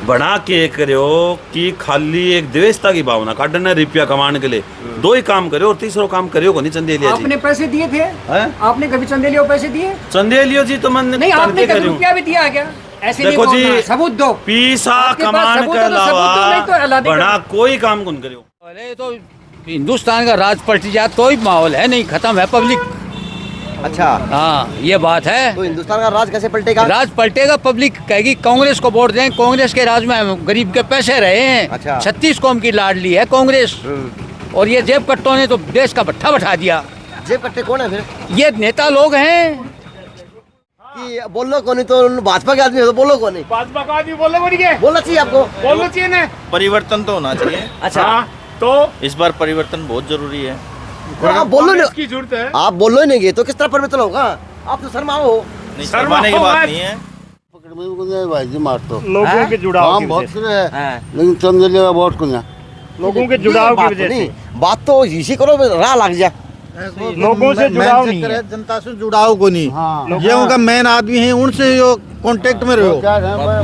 बना के करो कि खाली एक द्वेषता की भावना काटना रुपया कमाने के लिए दो ही काम करो और तीसरा काम करो को नहीं चंदेलिया जी। आपने पैसे दिए थे? आपने कभी चंदेलिया पैसे दिए? चंदेलियो जी तो मन नहीं, आपने कभी रुपया भी दिया क्या? ऐसे देखो नहीं जी, सबूत दो। पैसा कमाने के अलावा बड़ा कोई काम कौन करो। अरे तो हिंदुस्तान का राज पलट जाए तो ही माहौल है, नहीं खत्म है पब्लिक। अच्छा, हाँ ये बात है। तो हिंदुस्तान का राज कैसे पलटेगा? राज पलटेगा, पब्लिक कहेगी कांग्रेस को वोट दें, कांग्रेस के राज में गरीब के पैसे रहे हैं। अच्छा। 36 कौम की लाडली है कांग्रेस, और ये जेब कट्टों ने तो देश का भट्ठा बैठा दिया। जेब कट्टे कौन है फिर? ये नेता लोग हैं कि बोलो कौन, तो भाजपा के आदमी हो तो बोलो कौन? भाजपा का आदमी बोलना पड़ेगा, बोलना चाहिए आपको, बोलना चाहिए ना। परिवर्तन तो होना चाहिए। अच्छा, हाँ, तो इस बार परिवर्तन बहुत जरूरी है। आप बोलो नहीं, इसकी जरूरत है। आप बोलो ही नहीं गए तो किस तरह परिवर्तन होगा? आप तो शर्माओ। नहीं, शर्माने की बात नहीं है। लोगों के जुड़ाव की वजह से, लेकिन चंदेलिया वोट को लोगों के जुड़ाव की वजह से, बात तो इसी करो राह लग जाए। लोगों से जुड़ाव नहीं है। जनता से जुड़ाव को नहीं, ये उनका मेन आदमी है, उनसे जो कांटेक्ट में रहो।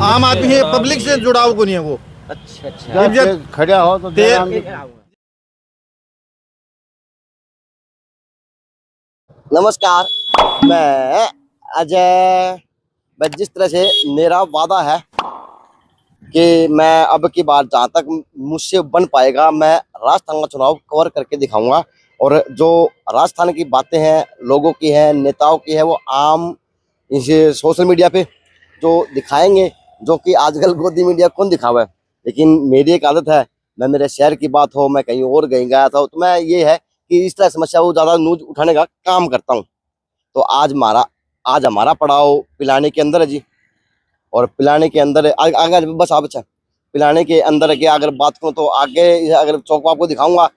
आम आदमी है, पब्लिक से जुड़ाव को नहीं है वो। अच्छा, खड़ा हो तो नमस्कार, मैं अजय। मैं जिस तरह से मेरा वादा है कि मैं अब की बार जहाँ तक मुझसे बन पाएगा मैं राजस्थान का चुनाव कवर करके दिखाऊंगा। और जो राजस्थान की बातें हैं, लोगों की हैं, नेताओं की है, वो आम इस सोशल मीडिया पे जो दिखाएंगे, जो कि आजकल गोदी मीडिया कौन दिखावा है। लेकिन मेरी एक आदत है, मैं मेरे शहर की बात हो, मैं कहीं और गया था, तो मैं ये है कि इस तरह समस्या को ज़्यादा न्यूज उठाने का काम करता हूँ। तो आज हमारा पड़ाव पिलाने के अंदर है जी। और पिलाने के अंदर आगे बस आप अच्छा पिलाने के अंदर है कि अगर बात करूँ तो आगे अगर चौक आपको दिखाऊंगा,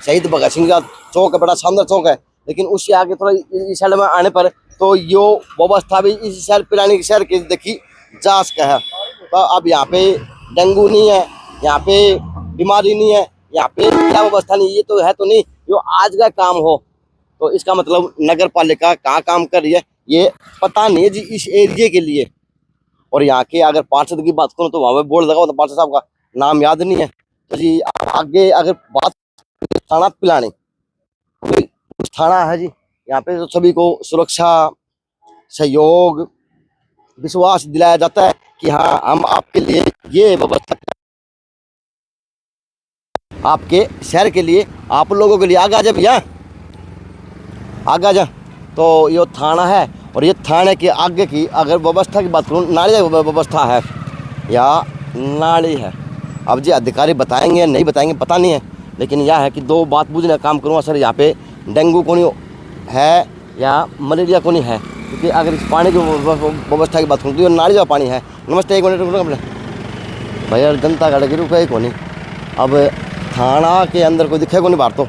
शहीद भगत सिंह का चौक है, बड़ा शानदार चौक है। लेकिन उससे आगे थोड़ा इस साइड में आने पर तो यो व्यवस्था भी इस शहर पिलाने के शहर की देखी जा सका है। तो अब यहाँ पे डेंगू नहीं है, यहाँ पे बीमारी नहीं है, यहाँ पे क्या व्यवस्था नहीं, ये तो है तो नहीं, जो आज का काम हो तो इसका मतलब नगर पालिका कहाँ काम कर रही है ये पता नहीं है जी इस एरिया के लिए। और यहाँ के अगर पार्षद की बात करूँ तो वहाँ पे बोर्ड लगा तो पार्षद साहब का नाम याद नहीं है। तो जी आगे अगर बात थाना पिलाने, थाना है जी, यहाँ पे तो सभी को सुरक्षा, सहयोग, विश्वास दिलाया जाता है कि हाँ हम आपके लिए ये व्यवस्था, आपके शहर के लिए, आप लोगों के लिए आगे आ जा भैया, आगे आ जा। तो ये थाना है और ये थाने के आगे की अगर व्यवस्था की बात करूँ, नाली व्यवस्था है या नाली है। अब जी अधिकारी बताएंगे या नहीं बताएंगे पता नहीं है, लेकिन यह है कि दो बात बुझने का काम करूँगा सर, यहाँ पे डेंगू को नहीं है या मलेरिया को नहीं है। क्योंकि अगर इस पानी की व्यवस्था की बात करूँ तो ये नाली का पानी है। नमस्ते, एक मिनट भैया, जनता का लगी रुका को नहीं। अब थाना के अंदर कोई दिखेगा नहीं बाहर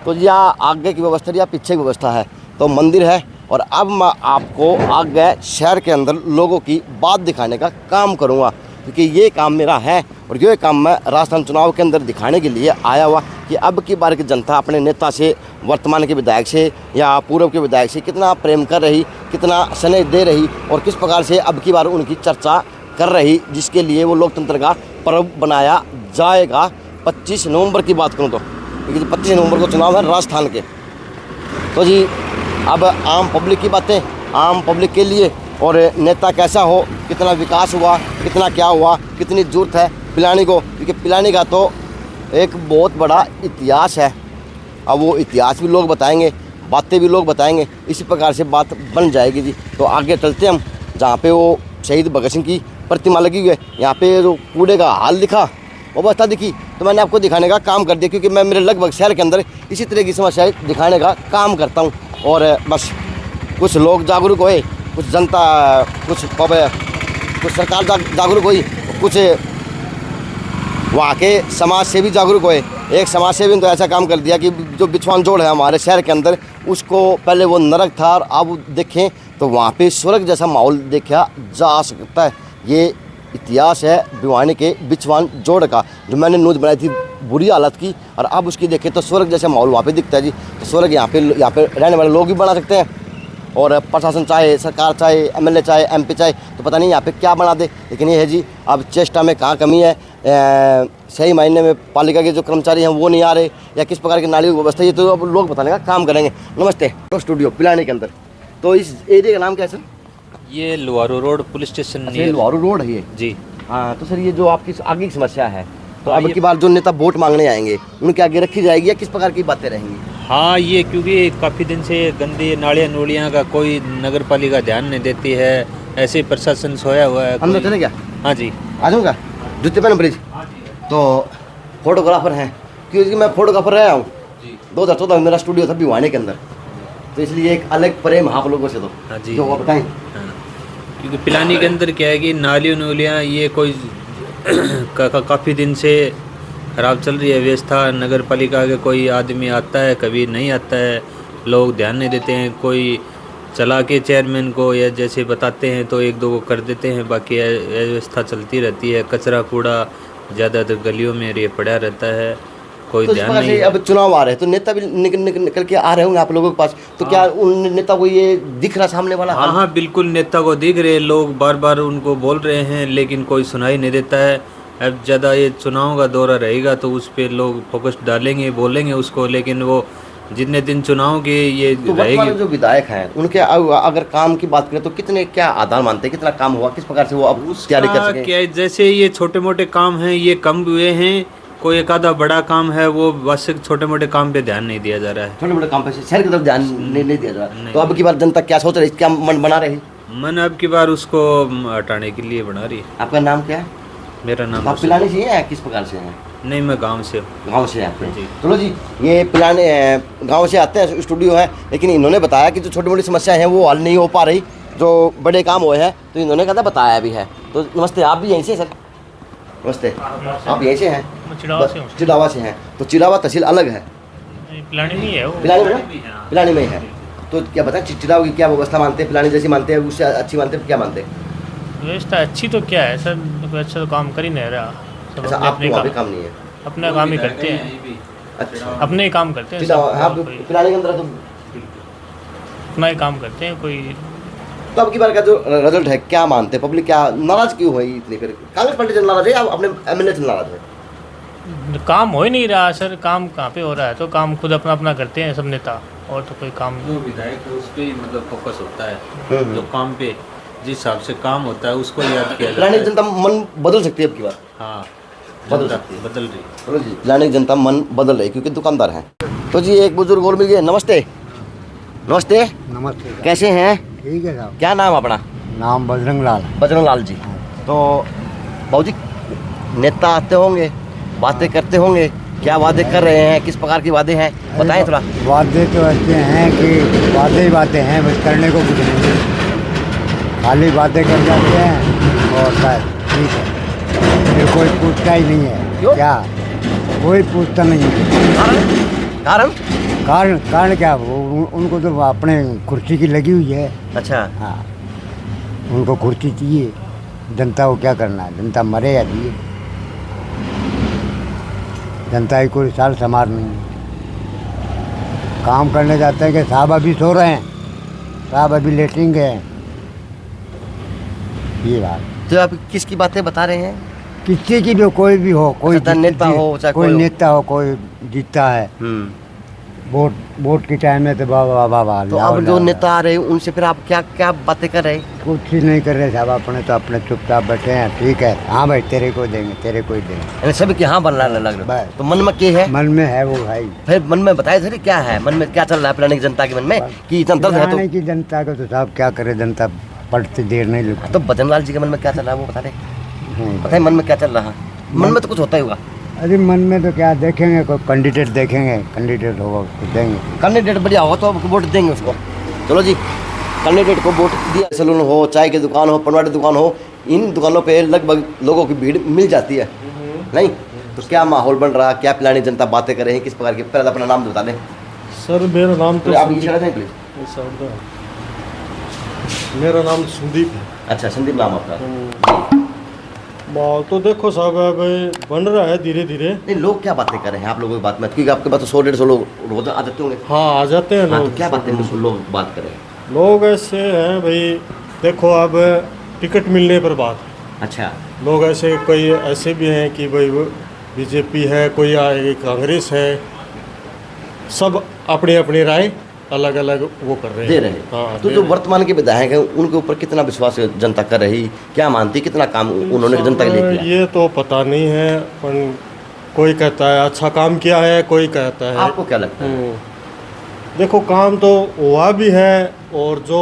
तो या आगे की व्यवस्था या पीछे की व्यवस्था है, तो मंदिर है। और अब मैं आपको आगे शहर के अंदर लोगों की बात दिखाने का काम करूंगा, क्योंकि ये काम मेरा है और ये काम मैं राजस्थान चुनाव के अंदर दिखाने के लिए आया हुआ कि अब की बार की जनता अपने नेता से, वर्तमान के विधायक से या पूर्व के विधायक से कितना प्रेम कर रही, कितना स्नेह दे रही और किस प्रकार से अब की बार उनकी चर्चा कर रही, जिसके लिए वो लोकतंत्र का पर्व बनाया जाएगा। 25 नवंबर की बात करूँ तो, क्योंकि 25 नवंबर को चुनाव है राजस्थान के। तो जी अब आम पब्लिक की बातें, आम पब्लिक के लिए, और नेता कैसा हो, कितना विकास हुआ, कितना क्या हुआ, कितनी जरूरत है पिलाने को, क्योंकि पिलाने का तो एक बहुत बड़ा इतिहास है। अब वो इतिहास भी लोग बताएंगे, बातें भी लोग बताएंगे, इसी प्रकार से बात बन जाएगी जी। तो आगे चलते हम, जहाँ पे वो शहीद भगत सिंह की प्रतिमा लगी हुई है, यहाँ पे जो कूड़े का हाल दिखा, व्यवस्था दिखी, तो मैंने आपको दिखाने का काम कर दिया, क्योंकि मैं मेरे लगभग शहर के अंदर इसी तरह की समस्याएं दिखाने का काम करता हूँ। और बस कुछ लोग जागरूक हुए, कुछ जनता, कुछ सरकार जागरूक हुई, कुछ वहाँ के समाज सेवी जागरूक हुए। एक समाज सेवी ने तो ऐसा काम कर दिया कि जो बिछवान जोड़ है हमारे शहर के अंदर, उसको पहले वो नरक था और अब देखें तो वहाँ पे स्वर्ग जैसा माहौल देखा जा सकता है। ये इतिहास है भिवानी के बिछवान जोड़ का, जो मैंने न्यूज़ बनाई थी बुरी हालत की, और अब उसकी देखें तो स्वर्ग जैसा माहौल वहाँ पे दिखता है जी। तो स्वर्ग यहाँ पे रहने वाले लोग भी बना सकते हैं। और प्रशासन चाहे, सरकार चाहे, एमएलए चाहे, एमपी चाहे, तो पता नहीं यहाँ पे क्या बना दे। लेकिन ये है जी, अब चेष्टा में कहाँ कमी है, सही मायने में पालिका के जो कर्मचारी हैं वो नहीं आ रहे, या किस प्रकार की नालियों की व्यवस्था, ये तो अब लोग बताने का काम करेंगे। नमस्ते, स्टूडियो पिलानी के अंदर, तो इस एरिया का नाम क्या है सर? ये लुहारू रोड पुलिस स्टेशन अच्छा, ये लुहारू रोड है ये जी। हाँ, तो सर ये जो आपकी आगे की समस्या है, तो अब की बार जो नेता वोट मांगने आएंगे उनके आगे रखी जाएगी या किस प्रकार की बातें रहेंगी? हाँ, ये क्योंकि काफ़ी दिन से गंदी नालियाँ नूलियाँ का कोई नगर पालिका ध्यान नहीं देती है, ऐसे प्रशासन सोया हुआ है। अंदर चले क्या? हाँ जी, आ जाऊँगा, जूते पहन प्लीज। तो फोटोग्राफर हैं, क्योंकि मैं फोटोग्राफर रहा हूँ 2014 में, मेरा स्टूडियो था भिवानी के अंदर, तो इसलिए एक अलग प्रेम आप लोगों से। तो हाँ जी, जो आप बताएं। हाँ, क्योंकि पिलानी के अंदर क्या है कि नालियों नूलियाँ ये कोई काफ़ी दिन से ख़राब चल रही है व्यवस्था। नगर पालिका के कोई आदमी आता है, कभी नहीं आता है, लोग ध्यान नहीं देते हैं। कोई चला के चेयरमैन को या जैसे बताते हैं तो एक दो को कर देते हैं, बाकी व्यवस्था चलती रहती है। कचरा कूड़ा ज़्यादातर गलियों में ये पड़ा रहता है, कोई तो ध्यान नहीं। अब चुनाव आ रहे हैं तो नेता भी निकल के आ रहे होंगे आप लोगों के पास, तो क्या उन नेता को ये दिख रहा सामने वाला? हाँ हाँ, बिल्कुल नेता को दिख रहे, लोग बार बार उनको बोल रहे हैं, लेकिन कोई सुनाई नहीं देता है। अब ज़्यादा ये चुनाव का दौरा रहेगा तो उस पर लोग फोकस डालेंगे, बोलेंगे उसको, लेकिन वो जितने दिन चुनाव के ये तो रहेगी। जो विधायक हैं उनके अगर काम की बात करें तो कितने क्या आधार मानते हैं, कितना काम हुआ, किस प्रकार से वो अब तैयारी कर सके? क्या जैसे ये छोटे मोटे काम हैं ये कम हुए हैं, कोई एक आधा बड़ा काम है वो बस छोटे मोटे काम पे ध्यान नहीं दिया जा रहा है। छोटे मोटे काम पे शहर की तरफ ध्यान नहीं दिया जा रहा। तो अब की बार जनता क्या सोच रही है, क्या मन बना रही? मन अब की बार उसको हटाने के लिए बना रही है। आपका नाम क्या है? मेरा नाम आप पिलानी से हैं, किस प्रकार से हैं? नहीं, मैं गांव से। गांव से आते जी। हैं? चलो जी, ये पिलाने गांव से आते हैं, स्टूडियो है, लेकिन इन्होंने बताया कि जो छोटी मोटी समस्याएं हैं वो हल नहीं हो पा रही, जो बड़े काम हुए हैं तो इन्होंने कहता बताया भी है। तो नमस्ते, आप भी यहीं से सर? नमस्ते, आप यहीं से हैं? चिड़ावा से हैं। तो चिड़ावा तहसील अलग है, पिलानी में ही है वो। पिलानी में ही है। तो क्या बताएं चिड़ावा की क्या व्यवस्था मानते हैं, पिलानी जैसी मानते हैं, उससे अच्छी मानते हैं, क्या मानते हैं? व्यवस्था अच्छी तो क्या है सर, कोई अच्छा तो काम कर ही नहीं रहा। सब अच्छा, आपको वहाँ पे काम नहीं है? अपना काम ही करते हैं। अच्छा, अपने ही काम करते हैं सब, हाँ, पिलानी के अंदर तो अपना ही काम करते हैं कोई। तो अब की बार का जो रिजल्ट है क्या मानते हैं, पब्लिक क्या नाराज क्यों हुई इतनी? फिर कांग्रेस पार्टी से नाराज है या अपने एमएलए से नाराज है? काम हो ही नहीं रहा सर, काम कहाँ पे हो रहा है? तो काम खुद अपना अपना करते हैं सब नेता, और तो कोई काम जो विधायक है उस पर ही मतलब फोकस होता है, जो काम पे जिस हिसाब से काम होता है उसको याद किया जाता है। जनता मन बदल सकती है अब की बार? हाँ, बदल सकती है, बदल रही। चलो जी, पिलानी जनता मन बदल रही क्योंकि दुकानदार हैं। तो जी एक बुजुर्ग और मिल गए। नमस्ते। नमस्ते। नमस्ते। कैसे हैं? ठीक है साहब। क्या नाम अपना? नाम बजरंग लाल। बजरंग लाल जी। तो बाबूजी नेता आते होंगे, बातें करते होंगे, क्या वादे कर रहे हैं, किस प्रकार की वादे हैं, बताएं थोड़ा। वादे तो ऐसे हैं कि वादे ही वादे हैं, बस करने को कुछ नहीं, खाली बातें कर जाते हैं और बस ठीक है, फिर कोई पूछता ही नहीं है। क्यों? क्या कोई पूछता नहीं है। कारण? कारण कारण क्या, वो उनको तो अपने कुर्सी की लगी हुई है। अच्छा। हाँ, उनको कुर्सी चाहिए, जनता को क्या करना है, जनता मरे या जिए, जनता की कोई साल समार नहीं है। काम करने जाते हैं कि साहब अभी सो रहे हैं, साहब अभी लेटेंगे, ये बात। तो आप किसकी बातें बता रहे हैं? किसी की भी, कोई भी हो, कोई नेता हो चाहे कोई नेता हो, कोई जीतता है। वोट के टाइम में तो वाह वाह वाह। तो अब जो नेता आ रहे हैं उनसे फिर आप क्या क्या बातें कर रहे हैं? कुछ ही नहीं कर रहे साहब, अपने तो अपने चुपचाप बैठे हैं। ठीक है, हाँ भाई तेरे को देंगे, तेरे को ही देंगे, सभी के हाँ बनना लग रहा है। तो मन में क्या है? मन में है वो भाई। फिर मन में बताए थे क्या है, मन में क्या चल रहा है पिलानी की जनता के मन में कि इतना दर्द है? तो की जनता को तो साहब क्या करे, जनता पढ़ते देर नहीं लगती। तो बजरंग लाल जी के मन में क्या चल रहा है वो बता रहे? पता है मन में क्या चल रहा है? मन में तो कुछ होता ही होगा। अरे मन में तो क्या देखेंगे, कोई कैंडिडेट देखेंगे, कैंडिडेट होगा उसको देंगे। कैंडिडेट बढ़िया होगा तो वोट देंगे उसको। चलो जी, कैंडिडेट को वोट दिया। सैलून हो, चाय की दुकान हो, पनवाड़ी दुकान हो, इन दुकानों पे लगभग लोगों की भीड़ मिल जाती है नहीं? तो क्या माहौल बन रहा, क्या पिलानी जनता बातें कर रहे हैं, किस प्रकार की? पहले अपना नाम बता दें सर। मेरा नाम तो आप इशारा दें प्लीज। मेरा नाम संदीप है। अच्छा, संदीप नाम आपका। माहौल तो देखो साहब अब बन रहा है धीरे धीरे। नहीं, लोग क्या बातें कर रहे हैं आप लोगों की बात में? क्योंकि आपके पास तो 100-150 लोग रोज आ जाते होंगे। हाँ, आ जाते हैं हाँ, लोग। तो क्या बातें लोग बात कर रहे हैं? लोग ऐसे हैं भाई, देखो अब टिकट मिलने पर बात है। अच्छा, लोग ऐसे कोई ऐसे भी हैं कि भाई वो बीजेपी है, कोई कांग्रेस है, सब अपनी अपनी राय अलग अलग वो कर रहे हैं, दे रहे हैं। हाँ, तो जो वर्तमान के विधायक हैं उनके ऊपर कितना विश्वास जनता कर रही, क्या मानती, कितना काम उन्होंने जनता के लिए किया? ये तो पता नहीं है, पर कोई कहता है अच्छा काम किया है, कोई कहता है। आपको क्या लगता है? देखो काम तो हुआ भी है और जो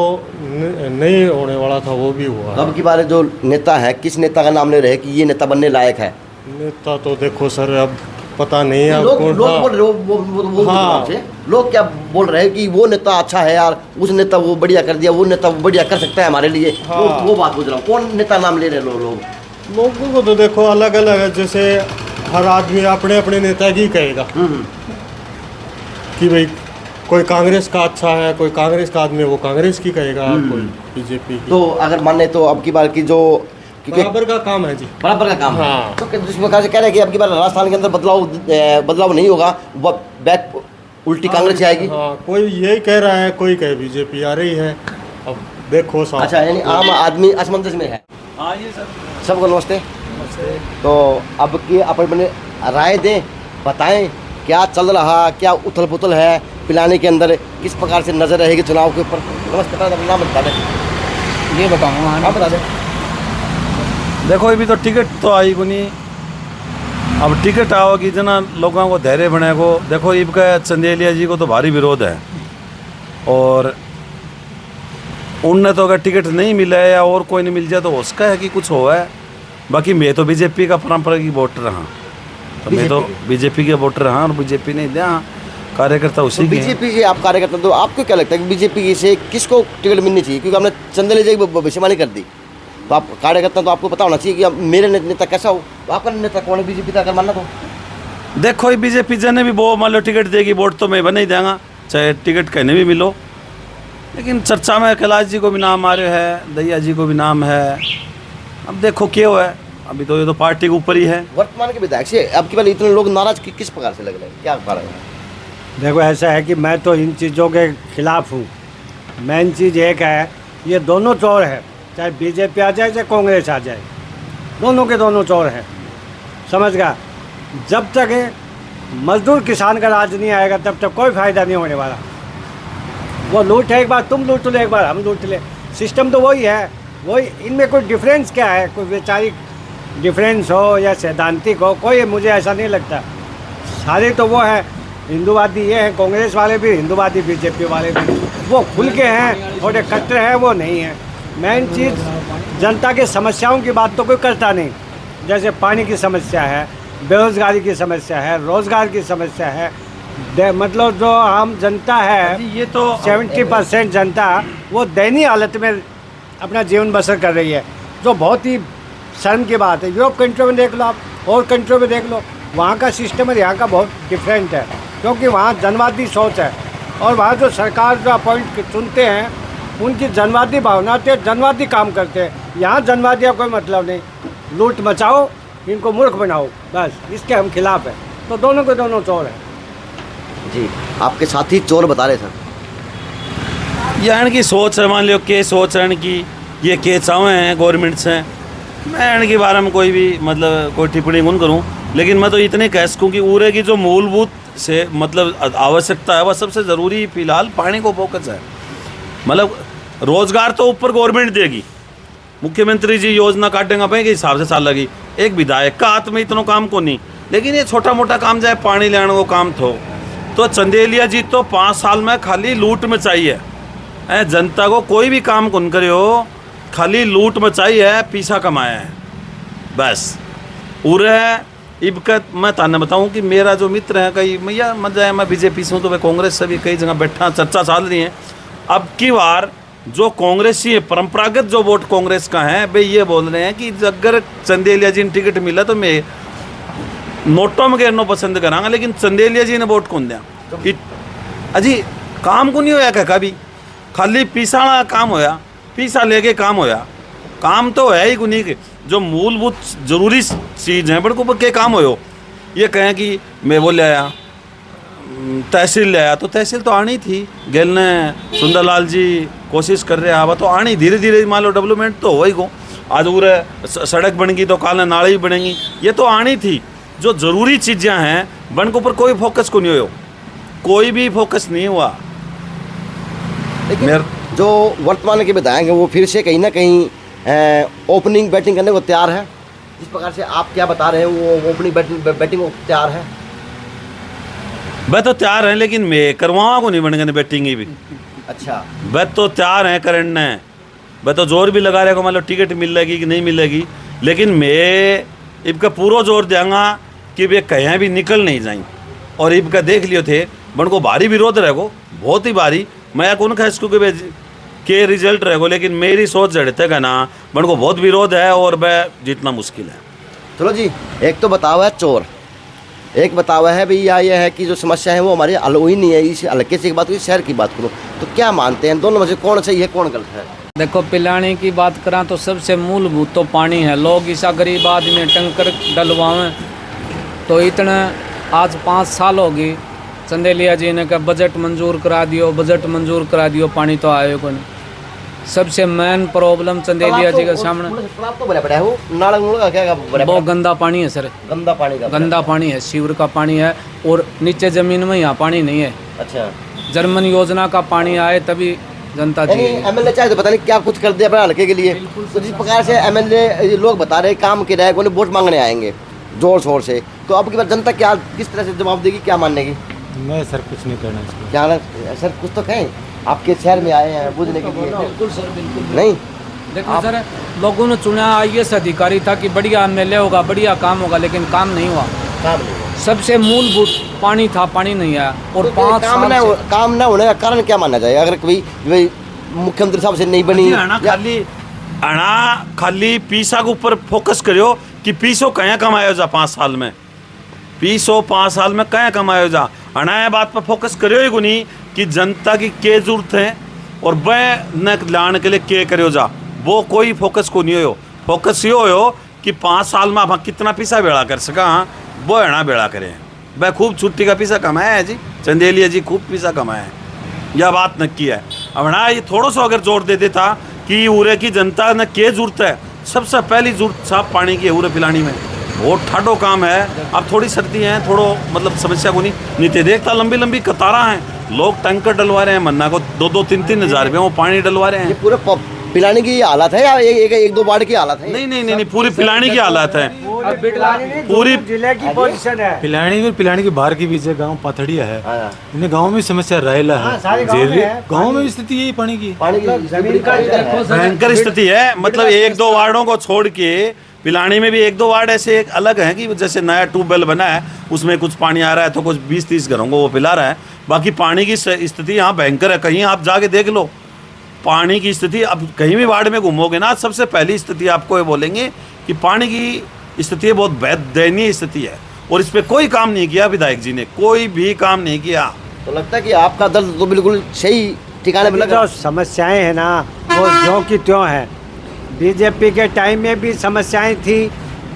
नहीं होने वाला था वो भी हुआ है। अब की बार जो नेता है, किस नेता का नाम ले रहे हैं कि ये नेता बनने लायक है? नेता तो देखो सर अब पता नहीं है। लोग बोल रहे हो हाँ। लोग क्या बोल रहे हैं कि वो नेता अच्छा है यार, उस नेता वो बढ़िया कर दिया, वो नेता वो बढ़िया कर सकता है हमारे लिए। हाँ। वो बात पूछ रहा हूँ, कौन नेता नाम ले रहे हैं लोग? लोगों को तो देखो अलग अलग है, जैसे हर आदमी अपने अपने नेता की कहेगा कि भाई कोई कांग्रेस का अच्छा है, कोई कांग्रेस का आदमी वो कांग्रेस की कहेगा, कोई बीजेपी की। तो अगर माने तो अब की बार की जो बराबर का काम है जी, बराबर का काम है। हाँ। तो जिस प्रकार से कह रहे हैं कि अब की बार राजस्थान के अंदर बदलाव नहीं होगा, वो बैक उल्टी कांग्रेस आएगी। हाँ, कोई यही कह रहा है, कोई कहे बीजेपी आ रही है, अब देखो साहब। अच्छा, यानी आम आदमी असमंजस में है। हाँ ये सर, सबको नमस्ते। तो अब की अपने राय दें, बताएं क्या चल रहा, क्या उथल पुथल है पिलाने के अंदर, किस प्रकार से नजर रहेगी चुनाव के ऊपर? नमस्कार, अपना नाम बता दें। ये बताऊँगा, आप बता दें। देखो अभी तो टिकट तो आई को नहीं, अब टिकट आओ कि जना लोगों को धैर्य बने को। देखो इनका चंदेलिया जी को तो भारी विरोध है, और उनने तो अगर टिकट नहीं मिला है या और कोई नहीं मिल जाए तो उसका है कि कुछ हुआ है। बाकी मैं तो बीजेपी का परंपरागत वोटर रहा, तो मैं तो बीजेपी के वोटर रहा और बीजेपी नहीं दिया, कार्यकर्ता उसी के हैं। बीजेपी से आप कार्यकर्ता, तो आपको क्या लगता है कि बीजेपी से किसको टिकट मिलनी चाहिए? क्योंकि हमने चंदेलिया जी की भविष्यवाणी कर दी, तो आप कार्यकर्ता तो आपको पता होना चाहिए कि अब मेरे नेता कैसा हो। तो आपका नेता कौन है बीजेपी का, अगर मानना तो? देखो ये बीजेपी जने भी वो मान लो टिकट देगी, वोट तो मैं बना ही देंगा, चाहे टिकट कहने भी मिलो। लेकिन चर्चा में कैलाश जी को भी नाम आ रहा है, दैया जी को भी नाम है। अब देखो क्या हुआ है, अभी तो ये तो पार्टी के ऊपर ही है। वर्तमान के विधायक से अब की बार इतने लोग नाराज किस प्रकार से लग रहे हैं, क्या कारण है? देखो ऐसा है कि मैं तो इन चीज़ों के खिलाफ हूँ। मेन चीज़ एक है, ये दोनों चोर है, चाहे बीजेपी आ जाए चाहे कांग्रेस आ जाए, दोनों के दोनों चोर हैं, समझ गया। जब तक मजदूर किसान का राज नहीं आएगा तब तक कोई फ़ायदा नहीं होने वाला। वो लूट है, एक बार तुम लूट लो, एक बार हम लूट ले, सिस्टम तो वही है। वही, इनमें कोई डिफरेंस क्या है? कोई वैचारिक डिफरेंस हो या सैद्धांतिक हो, कोई मुझे ऐसा नहीं लगता। सारे तो वो है हिंदूवादी, ये हैं कांग्रेस वाले भी हिंदूवादी, बीजेपी वाले भी वो खुल के हैं, थोड़े कट्टर हैं, वो नहीं है। मेन चीज़ जनता के समस्याओं की बात तो कोई करता नहीं। जैसे पानी की समस्या है, बेरोजगारी की समस्या है, रोजगार की समस्या है, मतलब जो आम जनता है, ये तो 70% जनता वो दयनीय हालत में अपना जीवन बसर कर रही है, जो बहुत ही शर्म की बात है। यूरोप कंट्री में देख लो आप, और कंट्री में देख लो, वहाँ का सिस्टम और यहाँ का बहुत डिफरेंट है, क्योंकि वहाँ जनवादी सोच है, और वहाँ जो सरकार जो अपॉइंट चुनते हैं उनकी जनवादी भावना से जनवादी काम करते हैं। यहाँ जनवादी का कोई मतलब नहीं, लूट मचाओ, इनको मूर्ख बनाओ, बस इसके हम खिलाफ हैं। तो दोनों के दोनों चोर हैं जी। आपके साथी चोर बता रहे सर, ये इनकी सोच है, मान लो के सोच है इनकी, ये के चावे हैं गवर्नमेंट से। मैं इनके बारे में कोई भी मतलब कोई टिप्पणी नहीं करूँ, लेकिन मैं तो इतने कह सकूँ कि उरे की जो मूलभूत से मतलब आवश्यकता है वह सबसे ज़रूरी फिलहाल पानी को फोकस है। मतलब रोजगार तो ऊपर गवर्नमेंट देगी, मुख्यमंत्री जी योजना काटेंगे पे के हिसाब से साल लगी, एक विधायक का हाथ में इतना काम को नहीं, लेकिन ये छोटा मोटा काम जाए पानी लेने को काम तो चंदेलिया जी तो 5 साल में खाली लूट में चाहिए जनता को, कोई भी काम कौन करे हो, खाली लूट में चाहिए, पीछा कमाया है बस पूरे। इबकत मैं ताने बताऊं कि मेरा जो मित्र है कई मैया मजा है, मैं बीजेपी से हूँ तो मैं कांग्रेस से भी कई जगह बैठा, चर्चा चल रही है। अब की बार जो कांग्रेसी है, परंपरागत जो वोट कांग्रेस का है, वे ये बोल रहे हैं कि अगर चंदेलिया जी ने टिकट मिला तो मैं नोटों में गिरना पसंद करांगा, लेकिन चंदेलिया जी ने वोट कौन दिया? अजी काम को नहीं होया क्या कभी, खाली पीसाना काम होया, पीसा लेके काम होया, काम तो है ही को नहीं। जो मूलभूत जरूरी चीज़ है बड़े को के काम हो, ये कहें कि मैं वो ले आया, तहसील ले आया, तो तहसील तो आनी थी। गेल ने सुंदरलाल जी कोशिश कर रहे आवा तो आनी, धीरे धीरे मान लो डेवलपमेंट तो हो ही गो। आज पूरे सड़क बनेगी तो काल नाली भी बनेगी, ये तो आनी थी। जो ज़रूरी चीज़ें हैं बन के ऊपर कोई फोकस को नहीं हो, कोई भी फोकस नहीं हुआ। लेकिन जो वर्तमान के विधायक हैं वो फिर से कहीं ना कहीं ओपनिंग बैटिंग करने को तैयार है। जिस प्रकार से आप क्या बता रहे हैं वो ओपनिंग बैटिंग को तैयार है। वह तो तैयार है, लेकिन मैं करवाऊँ को नहीं बन गए बैटिंग भी। अच्छा, वह तो तैयार है करने, वह तो जोर भी लगा रहे को, मान लो टिकट मिलेगी कि नहीं मिलेगी। लेकिन मैं इनका पूरा जोर देंगा कि वे कहीं भी निकल नहीं जाएं। और इनका देख लियो थे बन को भारी विरोध रहेगो, बहुत ही भारी। मैं कौन कह इसको के रिजल्ट रहेगो, लेकिन मेरी सोच जड़ते का ना बन को बहुत विरोध है और वह जीतना मुश्किल है। चलो जी, एक तो बतावा है चोर, एक बतावा है भैया ये है कि जो समस्या है वो हमारी हल हुई नहीं है। इस हल्के से बात हुई, शहर की बात करो तो क्या मानते हैं दोनों में से कौन सही है कौन गलत है? देखो, पिलाने की बात करा तो सबसे मूलभूत तो पानी है। लोग ऐसा गरीब आदमी टंकर डलवावें तो इतना आज 5 साल हो गई। चंदेलिया जी ने कहा बजट मंजूर करा दियो, बजट मंजूर करा दियो, पानी तो आए को नहीं। सबसे मेन प्रॉब्लम चंदेलिया जी के सामने बहुत गंदा पानी है सर, गंदा पानी है, सीवर का पानी है और नीचे जमीन में यहाँ पानी नहीं है। अच्छा, जर्मन योजना का पानी आए तभी जनता जी। एमएलए चाहे तो पता नहीं क्या कुछ कर दिया अपने हल्के के लिए। तो जिस प्रकार से एमएलए लोग बता रहे काम के रहे उन्हें वोट मांगने आएंगे जोर शोर से, तो अब की बार जनता क्या किस तरह से जवाब देगी, क्या मानेगी? मैं सर कुछ नहीं करना इसको। क्या सर कुछ तो कहें, आपके शहर में आए हैं बुझने के लिए। बिल्कुल सर, बिल्कुल नहीं देखो सर, लोगों ने चुना IAS अधिकारी था कि बढ़िया एमएलए होगा, बढ़िया काम होगा, लेकिन काम नहीं हुआ। सबसे मूलभूत पानी था, पानी नहीं आया। और 5 काम न होने का कारण क्या माना जाए? अगर कोई मुख्यमंत्री साहब से नहीं बनी, खाली पीसा के ऊपर फोकस करियो कि पीसो कहाँ कमायो जा 5 साल में, पीसो 5 साल में कहाँ कमायो जा। अना बात पर फोकस करियो ही नहीं कि जनता की क्या जरूरत है और वह न लाने के लिए क्या करियो जा, वो कोई फोकस को नहीं हो। फोकस ये हो कि 5 साल में आप कितना पैसा बेड़ा कर सका, वो अना बेड़ा करें। वह खूब छुट्टी का पैसा कमाया है जी, चंदेलिया जी खूब पैसा कमाया है, यह बात नक्की है। अब ना ये थोड़ा सा अगर जोर दे देता कि उरे की जनता ने क्या जरूरत है, सबसे पहली जरूरत साफ पानी की है उरे पिलानी में, बहुत ठाडो काम है। अब थोड़ी सर्दी है, थोड़ो मतलब समस्या को नहीं थे देखता, लंबी लंबी कतारा हैं, लोग टैंकर डलवा रहे हैं, मन्ना को 2-3 हज़ार रुपये वो पानी डलवा रहे हैं। ये पूरे पिलाने की हालत है या एक दो बाढ़ की हालत है? नहीं, पूरी पिलाने की हालत है, पूरी जिले की पोजीशन है। पिलानी की बाहर की बीच गांव पाथड़िया है, इन्हें गांव में समस्या रहेला है। गांव में स्थिति यही पानी की भयंकर स्थिति है। मतलब 1-2 वार्डों को छोड़ के पिलानी में भी 1-2 वार्ड ऐसे एक अलग हैं कि जैसे नया ट्यूबवेल बना है, उसमें कुछ पानी आ रहा है तो कुछ 20-30 घरों को वो पिला रहा है। बाकी पानी की स्थिति यहाँ भयंकर है, कहीं आप जाके देख लो पानी की स्थिति। अब कहीं भी वार्ड में घूमोगे ना, सबसे पहली स्थिति आपको ये बोलेंगे कि पानी की स्थिति बहुत दयनीय स्थिति है और इस पर कोई काम नहीं किया विधायक जी ने, कोई भी काम नहीं किया। तो लगता है कि आपका दर्द तो बिल्कुल सही ठिकाने पे लगा। जो समस्याएं हैं ना वो ज्यों की त्यों हैं। बीजेपी के टाइम में भी समस्याएं थी,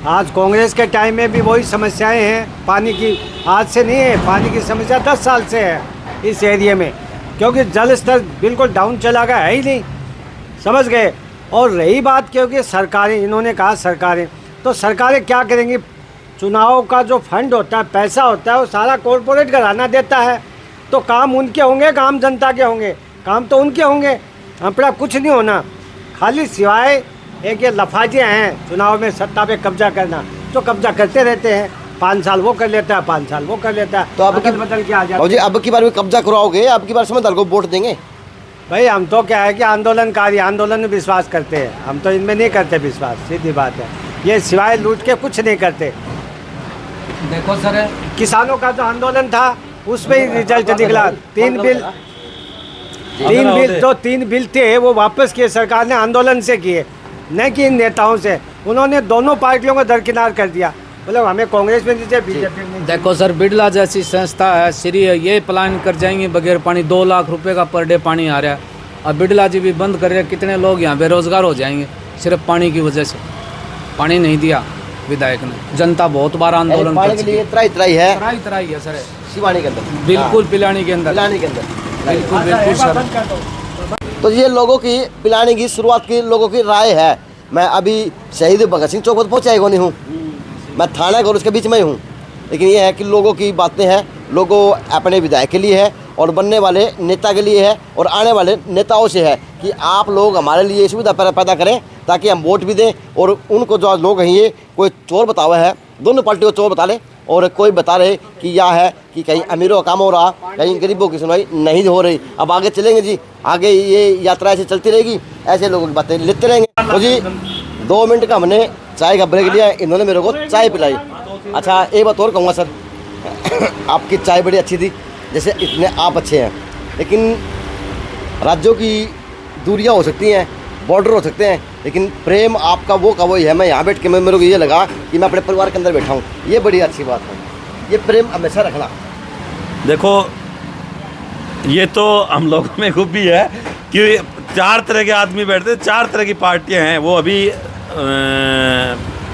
आज कांग्रेस के टाइम में भी वही समस्याएं हैं। पानी की आज से नहीं है, पानी की समस्या 10 साल से है इस एरिया में, क्योंकि जल स्तर बिल्कुल डाउन चला गया है ही नहीं, समझ गए। और रही बात क्योंकि सरकारें, इन्होंने कहा सरकारें, तो सरकारें क्या करेंगी? चुनाव का जो फंड होता है, पैसा होता है, वो सारा कॉरपोरेट घराना देता है, तो काम उनके होंगे, काम जनता के होंगे, काम तो उनके होंगे, अपना कुछ नहीं होना। खाली सिवाय एक ये लफाजियाँ हैं चुनाव में सत्ता पे कब्जा करना, जो कब्जा करते रहते हैं। 5 साल वो कर लेता है, 5 साल वो कर लेता है, तो अब बदल के आ जाता है। अब की बार भी कब्जा कराओगे, अब की बार समझदार को वोट देंगे? भाई हम तो क्या है कि आंदोलनकारी आंदोलन में विश्वास करते हैं, हम तो इनमें नहीं करते विश्वास, सीधी बात है। ये सिवाय लूट के कुछ नहीं करते। देखो सर, किसानों का जो आंदोलन था उसमें ही रिजल्ट निकला। 3 बिल थे वो वापस किए सरकार ने, आंदोलन से किए, न कि इन नेताओं से। उन्होंने दोनों पार्टियों को दरकिनार कर दिया, मतलब हमें कांग्रेस में दीजिए, बीजेपी में। देखो सर, बिड़ला जैसी संस्था है, श्री ये प्लान कर जाएंगे बगैर पानी, 2 लाख रुपए का पर डे पानी आ रहा है। अब बिड़ला जी भी बंद कर रहे, कितने लोग यहाँ बेरोजगार हो जाएंगे सिर्फ पानी की वजह से। पानी नहीं दिया विधायक ने, जनता बहुत बार आंदोलन पानी के लिए त्राई है सर। शिवानी के अंदर, बिल्कुल पिलानी के अंदर, पिलानी के अंदर, बिल्कुल बिल्कुल सर। तो ये लोगों की पिलाने की शुरुआत की लोगों की राय है। मैं अभी शहीद भगत सिंह चौक पर पहुँचा ही नहीं हूँ, मैं थाना और उसके बीच में ही हूँ, लेकिन ये है कि लोगों की बातें हैं, लोगों अपने विधायक के लिए है और बनने वाले नेता के लिए है और आने वाले नेताओं से है कि आप लोग हमारे लिए सुविधा पैदा करें ताकि हम वोट भी दें। और उनको जो लोग हैं, ये कोई चोर बता हुआ है, दोनों पार्टियों को चोर बता ले, और कोई बता रहे कि यह है कि कहीं अमीरों का काम हो रहा, कहीं गरीबों की सुनवाई नहीं हो रही। अब आगे चलेंगे जी, आगे ये यात्रा ऐसे चलती रहेगी, ऐसे लोगों की बातें लेते रहेंगे। तो जी 2 मिनट का हमने चाय का ब्रेक लिया, इन्होंने मेरे को चाय पिलाई। अच्छा एक बात और कहूँगा सर, आपकी चाय बड़ी अच्छी थी, जैसे इतने आप अच्छे हैं, लेकिन राज्यों की दूरियां हो सकती हैं, बॉर्डर हो सकते हैं, लेकिन प्रेम आपका वो का वही है। मैं यहाँ बैठ के मेरे को ये लगा कि मैं अपने परिवार के अंदर बैठा हूँ, ये बड़ी अच्छी बात है, ये प्रेम हमेशा रखना। देखो ये तो हम लोगों में खूबी है कि 4 तरह के आदमी बैठते हैं, 4 तरह की पार्टियां हैं। वो अभी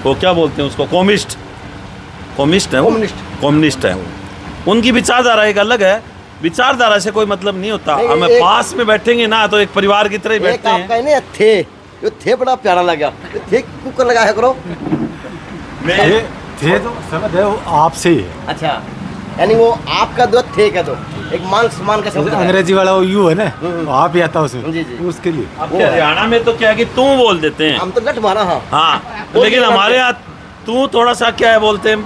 वो क्या बोलते हैं उसको, कम्युनिस्ट है, कम्युनिस्ट है वो, उनकी विचारधारा एक अलग है। विचारधारा से कोई मतलब नहीं होता, हमें पास में बैठेंगे ना तो एक परिवार की तरह ही बैठते हैं। आपका नहीं थे, जो थे बड़ा प्यारा लगा, थे कुकर लगाया करो। थे तो समझ है वो आपसे ही है। अच्छा, यानी वो आपका दो थे का, तो एक मान सम्मान का शब्द है। अंग्रेजी वाला वो यू है ना, आप ही आता उसमें, जी जी, उसके लिए। आपके हरियाणा में तो क्या है कि तू बोल देते हैं, हम तो लट मारा। हाँ, लेकिन हमारे यहाँ तू थोड़ा सा क्या है बोलते हैं,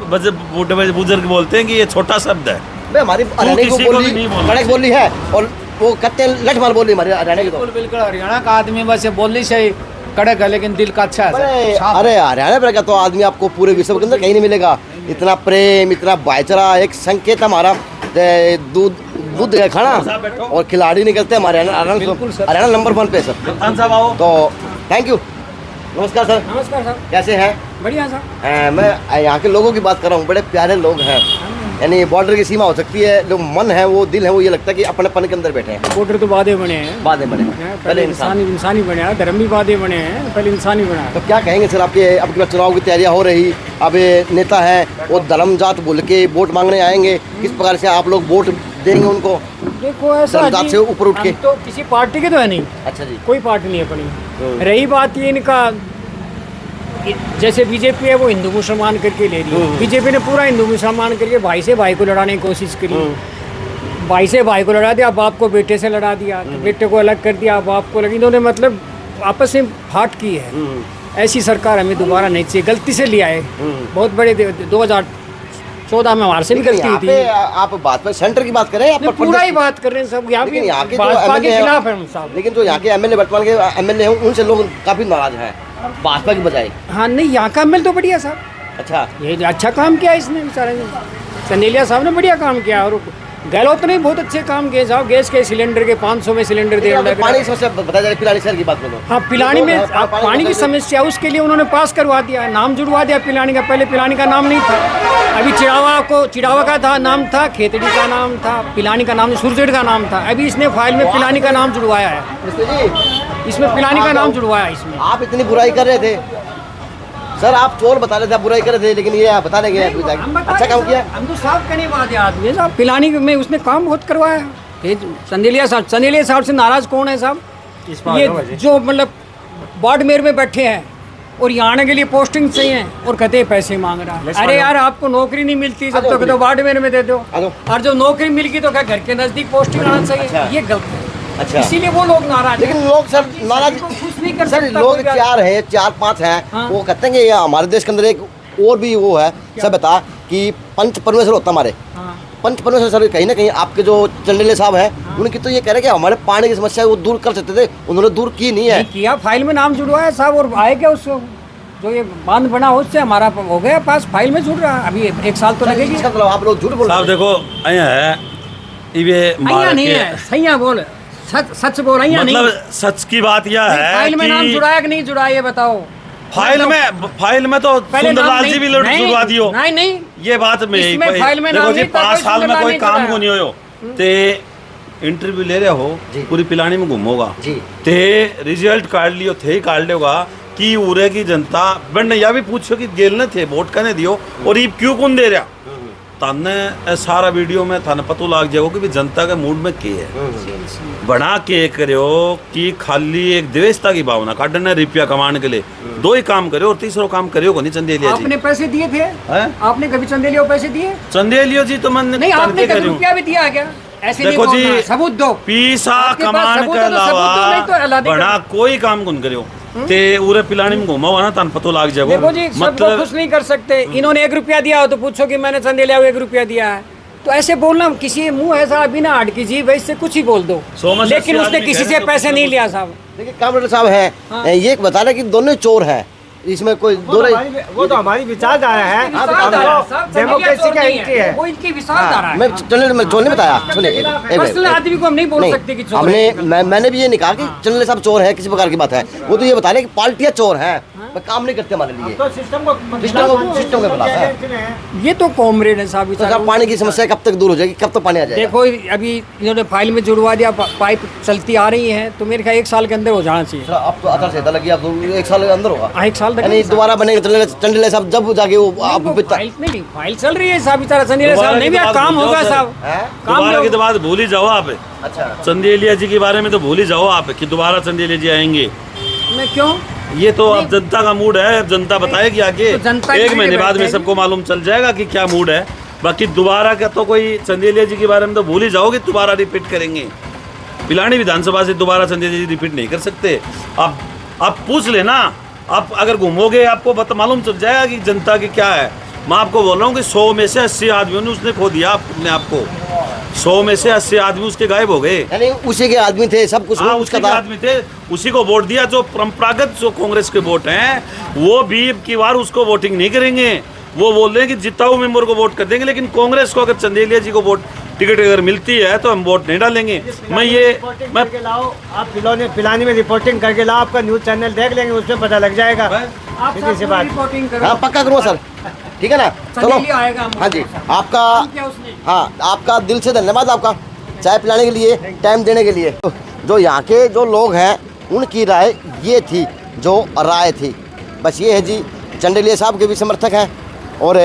बूढ़े बुजुर्ग बोलते हैं कि ये छोटा शब्द है। हमारी हरियाणा की बोली कड़क बोली है, और वो कहते हैं लठ मार बोली हमारे हरियाणा की। तो बिल्कुल हरियाणा का आदमी बस बोली से कड़क है, लेकिन दिल का अच्छा है। अरे हरियाणा पर का तो आदमी आपको पूरे विश्व के अंदर कहीं नहीं मिलेगा। इतना प्रेम, इतना भाईचारा, एक संकेत हमारा दूध का खाना और खिलाड़ी निकलते हैं हमारे हरियाणा नंबर 1 पे सर। तो थैंक यू, नमस्कार सर। नमस्कार सर, कैसे हैं? बढ़िया सर। मैं यहाँ के लोगों की बात कर रहा हूँ, बड़े प्यारे लोग हैं। यानी बॉर्डर की सीमा हो सकती है, जो मन है वो दिल है वो ये लगता है कि अपनेपन के अंदर बैठे हैं। बॉर्डर तो बादे बने हैं, बातें बने हैं, पहले इंसानी बने हैं, धर्म भी बादे बने हैं, पहले इंसानी बना है। तो क्या कहेंगे सर, आपके चुनाव की तैयारियां हो रही, अब नेता है वो धर्म जात भूल के वोट मांगने आएंगे, किस प्रकार से आप लोग वोट देंगे उनको? देखो ऐसा जात से ऊपर उठ के, तो किसी पार्टी के तो है नहीं। अच्छा जी, कोई पार्टी नहीं अपनी। रही बात ये इनका, जैसे बीजेपी है वो हिंदू मुसलमान करके ले रही है, बीजेपी ने पूरा हिंदू मुसलमान करके भाई से भाई को लड़ाने की कोशिश करी, भाई से भाई को लड़ा दिया, बाप को बेटे से लड़ा दिया, बेटे को अलग कर दिया, बाप को लगी, इन्होंने मतलब आपस में फाट की है। ऐसी सरकार हमें दोबारा नहीं चाहिए, गलती से लिया है। बहुत बड़े 2014 में हमारे से भी गलती थी। आप बात पर सेंटर की बात करें, पूरा ही बात कर रहे हैं सब, यहाँ पे भाजपा के खिलाफ है साहब। लेकिन जो यहाँ के एमएलए वर्तमान के एमएलए हैं उनसे लोग काफी नाराज हैं भाजपा की बजाय। हाँ नहीं, यहाँ का एमएलए तो बढ़िया साहब, अच्छा, ये अच्छा काम किया इसने, बेचारे चंदेलिया साहब ने बढ़िया काम किया। और गहलोत ने बहुत अच्छे काम किए साहब, गैस के सिलेंडर के 500 में सिलेंडर दे रहे हैं। पानी की समस्या बताया जाए, पिलानी शहर की बात करो। हाँ, पिलानी में पानी की समस्या, उसके लिए उन्होंने पास करवा दिया, नाम जुड़वा दिया पिलानी का। पहले पिलानी का नाम नहीं था, अभी चिड़ावा का था नाम था, खेतड़ी का नाम था, पिलानी का नाम सुरजेड़ का नाम था। अभी इसने फाइल में पिलानी का नाम जुड़वाया है, इसमें पिलानी का नाम जुड़वाया है इसमें। आप इतनी बुराई कर रहे थे सर, आप चोर बता रहे थे, आप बुराई कर रहे थे, लेकिन ये आप बता देंगे अच्छा काम किया। हम तो साफ करने वाले आदमी साहब, पिलानी में उसने काम बहुत करवाया। चंदेलिया साहब से नाराज कौन है साहब? ये जो मतलब वार्ड मेयर में बैठे हैं और यहाँ आने के लिए पोस्टिंग चाहिए और कहते हैं पैसे मांग रहा है। अरे यार, आपको नौकरी नहीं मिलती जब तक तो वार्ड मेयर में दे दो, और जो नौकरी मिल गई तो क्या घर के नजदीक पोस्टिंग आना चाहिए। ये गलत है, अच्छा, इसीलिए वो लोग नाराज। लेकिन लोग सर नाराज खुश नहीं कर सर, सकता लोग 4-5 हैं। हाँ। वो कहते हैं कि हमारे देश के अंदर एक और भी वो है सभ्यता कि पंच परमेश्वर होता हमारे। हाँ। पंच परमेश्वर सर कहीं ना कहीं आपके जो चंदेले साहब हैं, हाँ। उनकी तो ये कह रहे हैं कि हमारे पानी की समस्या वो दूर कर सकते थे, उन्होंने दूर की नहीं है। किया, फाइल में नाम जुड़वाया साहब, और आए क्या उसको जो ये बांध बना उससे हमारा हो गया पास, फाइल में जुड़ रहा है। अभी 1 साल तो लगेगी। मतलब आप लोग झूठ बोल रहे साहब देखो अया है ये नहीं है, सही है, बोल सच बोल रही है। मतलब सच की बात यह है फाइल में नाम कि जुड़ाया कि नहीं जुड़ाया ये बताओ। फाइल में तो सुंदरलाल जी भी जुड़वा दियो। नहीं, ये बात में इसमें फाइल में नाम नहीं था, 5 साल में कोई काम को नहीं हो ते इंटरव्यू ले रहे हो, पूरी पिलानी में घूमोगा ते रिजल्ट काट लियो थे, काट लेगा कि उरे की जनता बनने या भी पूछो कि गेल न थे वोट करने दियो और ये क्यों कौन दे रहा, ताने सारा वीडियो में थाने पतो लाग जाएगा कि भी जनता के मूड में क्या है। बना के करो कि खाली एक द्वेषता की भावना काटने रुपया कमाने के लिए दो ही काम करे और तीसरा काम करियो को नहीं चंदेलिया जी। आपने पैसे दिए थे? आपने कभी चंदेलिया को पैसे दिए? चंदेलियो जी तो मैंने नहीं, आपने कभी रुपया भी दिया क्या? ऐसे देखो नहीं जी, सबूत दो। पीसा कमान के अलावा बड़ा कोई काम कौन करियो ते उरे पिलानी में घूमा हुआ ना तान पतो लाग जाएगा। देखो जी, सबको खुश नहीं कर सकते। इन्होंने 1 रुपया दिया हो तो पूछो कि मैंने चंदेलिया को 1 रुपया दिया है, तो ऐसे बोलना किसी मुंह ऐसा बिना हट की जी वैसे कुछ ही बोल दो, लेकिन उसने किसी से पैसे नहीं लिया साहब। देखिए कामरेड साहब है ये बता रहे कि दोनों चोर हैं, इसमें कोई दो वो तो हमारी विचारधारा है, डेमोक्रेसी का एंट्री है, वो इनकी विचारधारा है। मैं चैनल में चोर नहीं बताया, सुनिए पर्सनल आदमी को हम नहीं बोल सकते कि चोर हमने मैंने भी ये नहीं कहा कि चैनल साहब चोर है, किसी प्रकार की बात है। वो तो ये बता रहे कि पार्टियां चोर हैं, मैं काम नहीं करते हमारे लिए, तो सिस्टम को सिस्टम के खिलाफ है। ये तो कॉमरेड है साहब। तो पानी की समस्या कब तक दूर हो जाएगी, कब तक पानी आ जाएगा? देखो अभी इन्होंने फाइल में जुड़वा दिया, पाइप चलती आ रही है, तो मेरे ख्याल 1 साल के अंदर हो जाना चाहिए। अब तो आचार संहिता लगी, अब 1 साल के अंदर होगा। 1 साल तक यानी दोबारा बनेगा चंदेलिया साहब जब जाके वो आप फाइल चल रही है साहब, बेचारा चंदेलिया साहब नहीं भी काम होगा साहब। दोबारा की बात भूल ही जाओ आप। अच्छा, चंदेलिया जी के बारे में तो भूल ही जाओ आप कि दोबारा चंदेलिया जी आएंगे। मैं क्यों? ये तो अब जनता का मूड है, अब जनता बताएगी आगे। तो 1 महीने बाद में सबको मालूम चल जाएगा कि क्या मूड है। बाकी दोबारा का तो कोई चंदेलिया जी के बारे में तो भूल ही जाओगे, दोबारा रिपीट करेंगे। पिलानी विधानसभा से दोबारा संदेलिया जी रिपीट नहीं कर सकते। आप पूछ लेना, आप अगर घूमोगे आपको मालूम चल जाएगा कि जनता की क्या है। मैं आपको बोल रहा हूँ कि 100 में से 80 आदमियों ने उसने खो दिया अपने आप को। 100 में से 80 आदमी उसके गायब हो गए। यानी उसी के आदमी थे सब कुछ। हाँ, उसके आदमी थे, उसी को वोट दिया। जो परंपरागत जो कांग्रेस के वोट हैं वो भी अब की बार उसको वोटिंग नहीं करेंगे। वो बोल रहे हैं कि जितना मेंबर को वोट कर देंगे, लेकिन कांग्रेस को अगर चंदेलिया जी को वोट टिकट अगर मिलती है तो हम वोट नहीं डालेंगे। मैं लाओ, आप पिलानी में रिपोर्टिंग करके लाओ, आपका न्यूज चैनल देख लेंगे, उसमें पता लग जाएगा। आप से बात रिपोर्टिंग करो। हाँ पक्का करूँगा सर, ठीक है ना? चलो आएगा। हाँ जी, आपका हाँ आपका दिल से धन्यवाद आपका चाय पिलाने के लिए, टाइम देने के लिए। जो यहाँ के जो लोग हैं उनकी राय ये थी, जो राय थी बस ये है जी। चंदेलिया साहब के भी समर्थक हैं और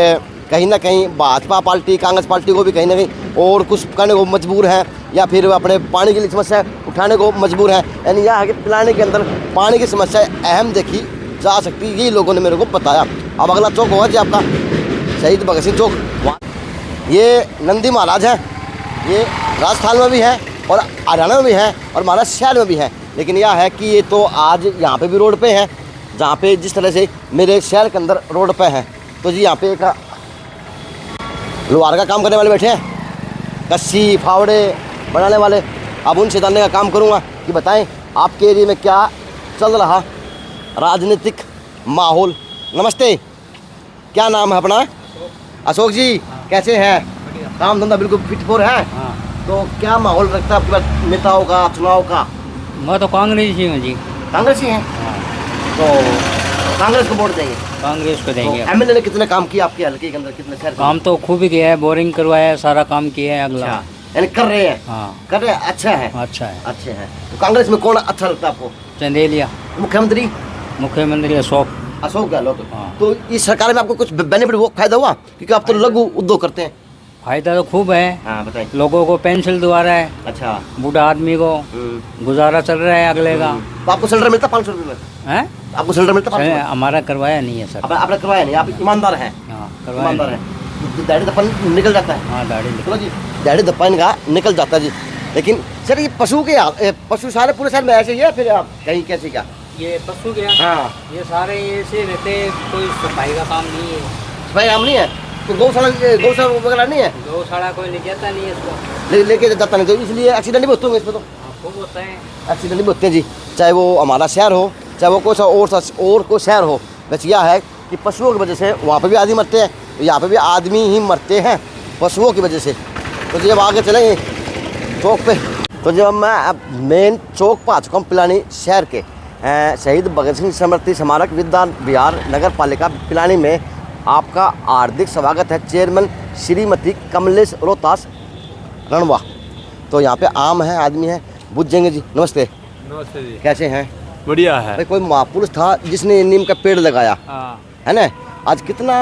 कहीं ना कहीं भाजपा पार्टी कांग्रेस पार्टी को भी कहीं ना कहीं और कुछ करने को मजबूर है, या फिर अपने पानी की समस्या उठाने को मजबूर है। यानी यह है कि पिलाने के अंदर पानी की समस्या अहम देखी जा सकती है, यही लोगों ने मेरे को बताया। अब अगला चौक होगा जी आपका शहीद भगत सिंह चौक। ये नंदी महाराज है, ये राजस्थान में भी है और हरियाणा में भी है और महाराष्ट्र शहर में भी है। लेकिन यह है कि ये तो आज यहाँ पे भी रोड पे है, जहाँ पे जिस तरह से मेरे शहर के अंदर रोड पे है। तो जी यहाँ पे एक लोहार का काम करने वाले बैठे हैं, कस्सी फावड़े बनाने वाले। अब उनसे जानने का काम करूँगा कि बताएं आपके एरिया में क्या चल रहा राजनीतिक माहौल। नमस्ते, क्या नाम है अपना? अशोक जी, कैसे हैं? काम धंधा बिल्कुल फिट है? तो क्या माहौल रखता है आपके पास नेताओं का, चुनाव का? मैं तो कांग्रेस ही हूँ जी। कांग्रेस ही हैं? तो कांग्रेस को वोट देंगे? कांग्रेस को देंगे। तो एमएलए ने कितने काम किया आपके हल्के के अंदर, कितने शहर? काम तो खूब ही किया है, बोरिंग करवाया है, सारा काम किया है। अगला यानी कर रहे हैं? हाँ कर रहे हैं, अच्छा है। अच्छा है, अच्छे हैं। तो कांग्रेस में कौन अच्छा लगता है आपको? चंदेलिया। मुख्यमंत्री? मुख्यमंत्री अशोक गहलोत। हाँ। तो इस सरकार में आपको कुछ बेनिफिट वो फायदा हुआ? क्योंकि आप तो लघु उद्योग करते हैं। फायदा तो खूब है। हाँ बताइए। लोगों को पेंशन दवा रहा है। अच्छा। बूढ़ा आदमी को गुजारा चल रहा है अगले का। तो आपको सिलेंडर मिलता 500 रुपये में? है? आपको सिलेंडर मिलता 500? हमारा करवाया नहीं है सर। आपने करवाया नहीं? आप ईमानदार हैं? हाँ ईमानदार हैं। दाढ़ी दफन निकल जाता है? हाँ दाढ़ी चलो जी, दाढ़ी दफन का निकल जाता है जी। लेकिन सर ये पशु सारे पूरे शहर में ऐसे ही है, फिर आप कहीं कैसे क्या? ये पशु के हाँ ये सारे ऐसे रहते, कोई सफाई का काम नहीं है। सफाई काम नहीं है? तो गौशाला वगैरह नहीं है? गौशाला कोई ले जाता नहीं है इसको। लेके जाता नहीं, तो इसलिए एक्सीडेंट नहीं होते होंगे इसमें? तो खूब होता है एक्सीडेंट नहीं होते हैं जी, चाहे वो हमारा शहर हो, चाहे वो कोई और कोई शहर हो। बस यह है कि पशुओं की वजह से वहाँ पे भी आदमी मरते हैं, यहाँ पे भी आदमी ही मरते हैं पशुओं की वजह से। तो जब आगे चलेंगे चौक पे, तो जब मैं अब मेन चौक पर आ चुका हूँ पिलानी शहर के शहीद भगत सिंह स्मृति स्मारक विद्यान विहार नगर पालिका पिलानी में आपका हार्दिक स्वागत है चेयरमैन श्रीमती कमलेश रोहतास रणवा। तो यहाँ पे आम है, आदमी है, बुझ जाएंगे जी। नमस्ते। नमस्ते जी, कैसे हैं? बढ़िया है भाई कोई महापुरुष था जिसने नीम का पेड़ लगाया है ना, आज कितना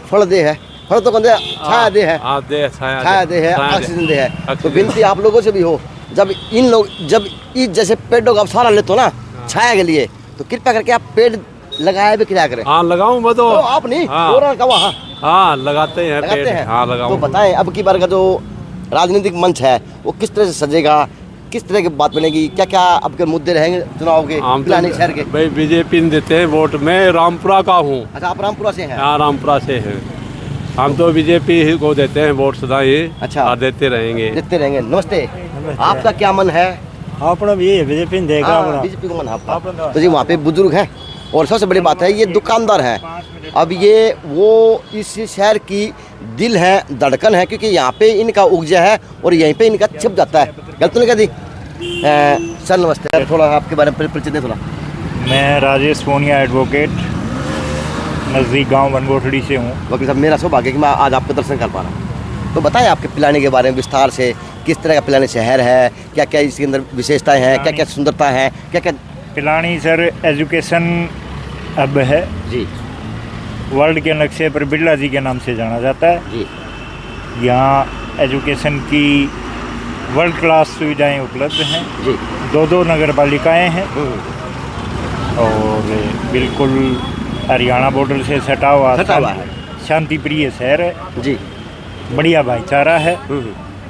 फल दे है? फर्क तो कहते छाया दे है, हाँ दे छाया दे है, छाया दे। ऑक्सीजन दे है। तो ऑक्सीजन। विनती आप लोगों से भी हो, जब इस जैसे पेड़ों का आप सहारा लेते हो ना छाया के लिए, तो कृपया करके आप पेड़ लगाया भी क्या करें। हाँ लगाऊं मैं तो। आप नहीं हाँ। हो रहा का वहाँ हाँ लगाते हैं लगाते पेड़। हैं। हाँ लगाऊं। तो बताएं अब की बार का जो राजनीतिक मंच है वो किस तरह से सजेगा, किस तरह की बात बनेगी, क्या क्या आपके मुद्दे रहेंगे चुनाव के हम पिलानी शहर के। भाई बीजेपी ने देते हैं वोट। मैं रामपुरा का हूँ। अच्छा आप रामपुरा से हैं। हाँ रामपुरा से हैं। हम तो बीजेपी को देते हैं वोट सदा ही। अच्छा। और देते रहेंगे। देखते रहेंगे। नमस्ते, आपका क्या मन है। अपना भी ये बीजेपी ने देगा अपना। बीजेपी को मन है आपका। तो जी वहाँ पे बुजुर्ग है और सबसे बड़ी बात है ये दुकानदार है। अब ये वो इस शहर की दिल है, धड़कन है, क्योंकि यहाँ पे इनका उपजा है और यहीं पे इनका छिप जाता है। गलत तो नहीं कह दी। सर नमस्ते, थोड़ा आपके बारे में परिचित है थोड़ा। मैं राजेश सोनिया एडवोकेट नज़दीक गांव बनगोठड़ी से हूँ। वकील साहब मेरा सौभाग्य कि मैं आज आपके दर्शन कर पा रहा हूँ। तो बताएं आपके पिलानी के बारे में विस्तार से, किस तरह का पिलानी शहर है, क्या क्या इसके अंदर विशेषताएं हैं, क्या क्या सुंदरता है, क्या क्या। पिलानी सर एजुकेशन हब है जी। वर्ल्ड के नक्शे पर बिरला जी के नाम से जाना जाता है जी। यहाँ एजुकेशन की वर्ल्ड क्लास सुविधाएं उपलब्ध हैं जी। 2 नगर पालिकाएँ हैं और बिल्कुल हरियाणा बॉर्डर से सटा हुआ है। शांति प्रिय शहर है जी। बढ़िया भाईचारा है।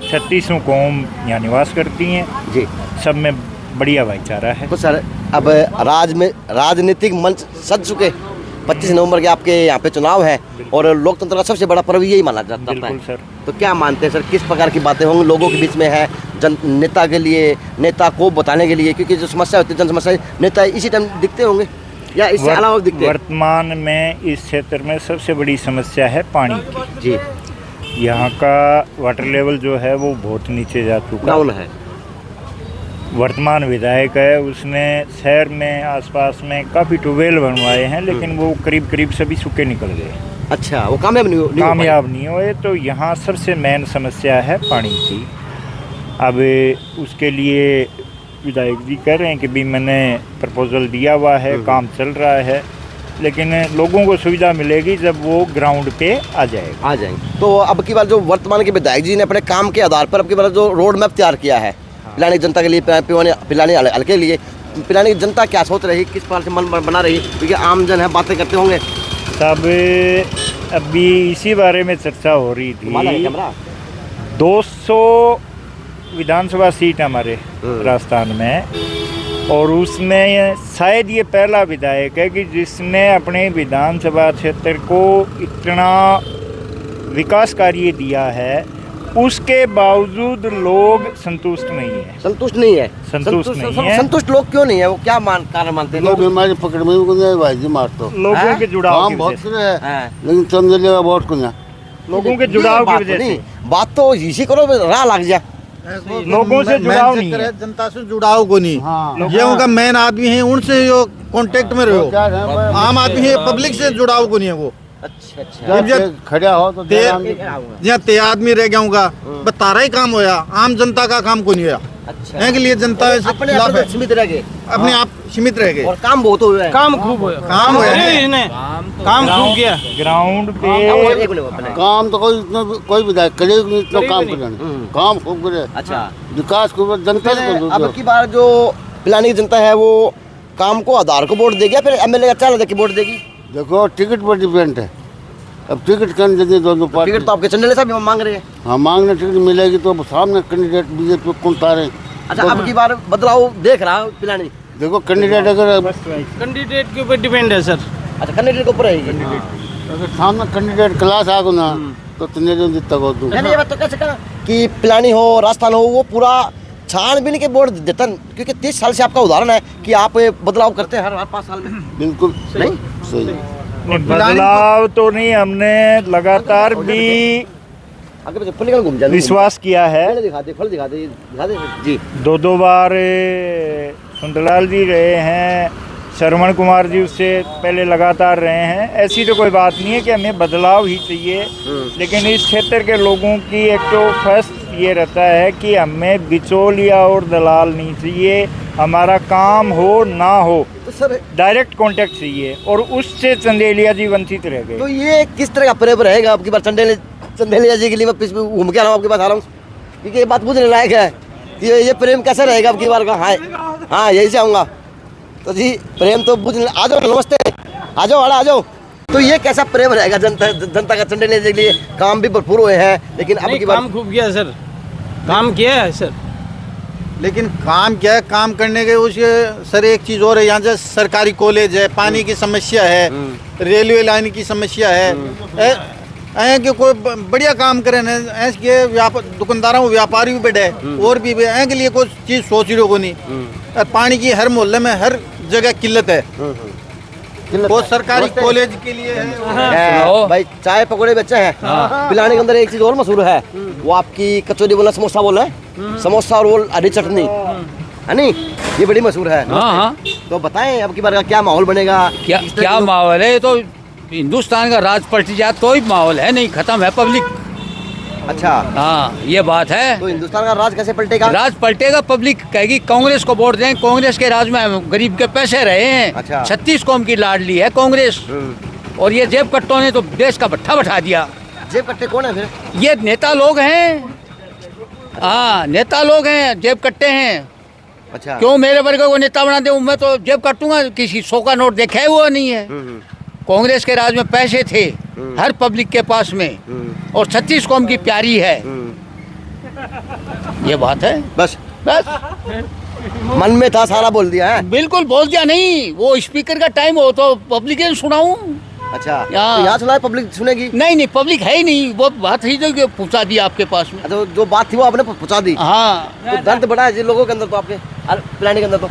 36 कौम यहाँ निवास करती हैं जी। सब में बढ़िया भाईचारा है। तो सर अब राजनीतिक मंच सज चुके। 25 नवंबर के आपके यहाँ पे चुनाव है और लोकतंत्र का सबसे बड़ा पर्व यही माना जाता है। बिल्कुल सर। तो क्या मानते हैं सर, किस प्रकार की बातें होंगी लोगों के बीच में है, नेता के लिए, नेता को बताने के लिए, क्योंकि जो समस्या होती है जन समस्या, नेता इसी टाइम दिखते होंगे या इससे अलावा दिखते हैं। वर्तमान में इस क्षेत्र में सबसे बड़ी समस्या है पानी की। जी। यहाँ का वाटर लेवल जो है वो बहुत नीचे जा चुका डाउन है। वर्तमान विधायक है, उसने शहर में आसपास में काफ़ी ट्यूबवेल बनवाए हैं, लेकिन वो करीब सभी सूखे निकल गए। अच्छा, वो कामयाब नहीं हुए। तो यहाँ सबसे मेन समस्या है पानी की। अब उसके लिए विधायक जी कह रहे हैं कि भी मैंने प्रपोजल दिया हुआ है, काम चल रहा है, लेकिन लोगों को सुविधा मिलेगी जब वो ग्राउंड पे आ जाएंगे। तो अब की बार जो वर्तमान के विधायक जी ने अपने काम के आधार पर अब की बार जो रोड मैप तैयार किया है पिलानी जनता के लिए, पिलानी हल्के के लिए, पिलानी की जनता क्या सोच रही, किस प्रकार से मन बना रही, क्योंकि आम जन है बातें करते होंगे। तब अभी इसी बारे में चर्चा हो रही थी। 200 विधानसभा सीट हमारे राजस्थान में और उसमें शायद ये पहला विधायक है कि जिसने अपने विधानसभा क्षेत्र को इतना विकास कार्य दिया है, उसके बावजूद लोग संतुष्ट नहीं है। संतुष्ट नहीं है। संतुष्ट लोग क्यों नहीं है, वो क्या कारण मानते हैं? लोग बीमारी पकड़ में भाई जी मार तो लोगों के जुड़ाव काम बहुत है, लेकिन चंदेले का बहुत कुछ लोगों के जुड़ाव की वजह से। बात तो इसी करो, राह लग जा। लोगों से जुड़ाव नहीं है, जनता से जुड़ाव को नहीं। ये उनका मेन आदमी है, उनसे जो कांटेक्ट में रहो। आम आदमी है, पब्लिक से जुड़ाव को नहीं है वो। अच्छा। खड़ा हो तो यहाँ ते आदमी रह गया होगा, तारा ही काम होया, आम जनता का काम को नहीं होया। अच्छा। के लिए जनता अपने आप सीमित रह गए, अपने आप सीमित रह गए और काम बहुत हुआ है। काम खूब हुआ, काम खूब किया ग्राउंड पे। काम तो कोई विधायक करे नहीं, इतना काम करे, काम खूब करे। अच्छा। विकास को जनता से। अब की बार जो पिलानी की जनता है वो काम को आधार को वोट देगी, फिर एमएलए का 4 वोट देगी। देखो टिकट पर डिपेंड है। अब टिकट करने देंगे दोनों पार्टी। टिकट तो आपके चंदेले साहब मांग रहे हैं। हाँ मांगने टिकट मिलेगी तो सामने कैंडिडेट बीजेपी कौन तारे। अच्छा, अब की बार बदलाव देख रहा हूँ पिलानी। देखो कैंडिडेट अगर कैंडिडेट के ऊपर डिपेंड है सर। अच्छा, कैंडिडेट के ऊपर रहेगी। अगर सामने कैंडिडेट क्लास आ गो ना तो तुमने जितना को दूँ। ये बात तो कैसे कहा कि पिलानी हो, राजस्थान हो, वो पूरा छानबीन के वोट देता, क्योंकि 30 साल से आपका उदाहरण है कि आप बदलाव करते हैं हर 5 साल में। बिल्कुल नहीं सही। बदलाव तो नहीं, हमने लगातार भी विश्वास किया है। दिखा दे जी। 2 बार सुंदरलाल जी रहे हैं, श्रवण कुमार जी उससे पहले लगातार रहे हैं। ऐसी तो कोई बात नहीं है कि हमें बदलाव ही चाहिए, लेकिन इस क्षेत्र के लोगों की एक तो फर्स्ट ये रहता है कि हमें बिचौलिया और दलाल नहीं चाहिए। हमारा काम हो ना हो तो सर डायरेक्ट कांटेक्ट चाहिए, और उससे चंदेलिया जी वंचित रह गए। तो ये किस तरह का प्रेम रहेगा आपकी बार चंदेलिया जी के लिए? मैं पीछे घूम के आ रहा हूँ आपके पास आ रहा हूँ, क्योंकि ये बात पूछने लायक है कि ये प्रेम कैसा रहेगा आपकी बार का। हाँ यही से आऊँगा तो जी, प्रेम तो पूछने आ जाओ, नमस्ते, आ जाओ आ जाओ। तो ये कैसा प्रेम रहेगा जनता का चंदेलिया जी के लिए? काम भी भरपूर हुए हैं, लेकिन अब की बार काम खूब किया सर, काम किया है सर। लेकिन काम क्या है, काम करने के उसके सर एक चीज़ और है, यहाँ से सरकारी कॉलेज है, पानी की समस्या है, रेलवे लाइन की समस्या है, ऐ कि कोई बढ़िया काम करे ना, ऐसे दुकानदारों को व्यापारी भी बैठे और भी ऐ के लिए कोई चीज़ सोच रहे हो नहीं। पानी की हर मोहल्ले में हर जगह किल्लत है, वो सरकारी कॉलेज के लिए है। भाई चाय पकौड़े बच्चे हैं, पिलाने के अंदर एक चीज और मशहूर है, वो आपकी कचौरी बोला, समोसा बोला है, समोसा और वो हरी चटनी है नहीं, ये बड़ी मशहूर है। हाँ। तो बताएं अब की बार का क्या माहौल बनेगा? क्या माहौल है? तो हिंदुस्तान का राज पलट जाए तो ही माहौल है, नहीं खत्म है पब्लिक। अच्छा हाँ ये बात है। तो हिंदुस्तान का राज कैसे पलटेगा? राज पलटेगा, पब्लिक कहेगी कांग्रेस को वोट दें, कांग्रेस के राज में गरीब के पैसे रहे हैं। अच्छा। 36 कौम की लाडली है कांग्रेस, और ये जेब कट्टों ने तो देश का भट्ठा बैठा दिया। जेब कट्टे कौन है फिर? ये नेता लोग हैं, हाँ नेता लोग हैं, जेब कट्टे हैं। अच्छा क्यों मेरे वर्ग को नेता बना दे? मैं तो जेब काटूंगा, किसी 100 का नोट देखा है वो नहीं है। कांग्रेस के राज में पैसे थे हर पब्लिक के पास में, और 36 कौम की प्यारी है, ये बात है। बस मन में था सारा बोल दिया है? बिल्कुल बोल दिया नहीं, वो स्पीकर का टाइम हो तो पब्लिक ने सुनाऊं। अच्छा तो यहाँ सुना है, पब्लिक सुनेगी? नहीं पब्लिक है ही नहीं, वो बात ही जो पहुँचा दी आपके पास में। तो जो बात थी वो आपने पहुँचा दी। हाँ तो दर्द बड़ा है जिन लोगों के अंदर, तो आपके पिलाने के अंदर तो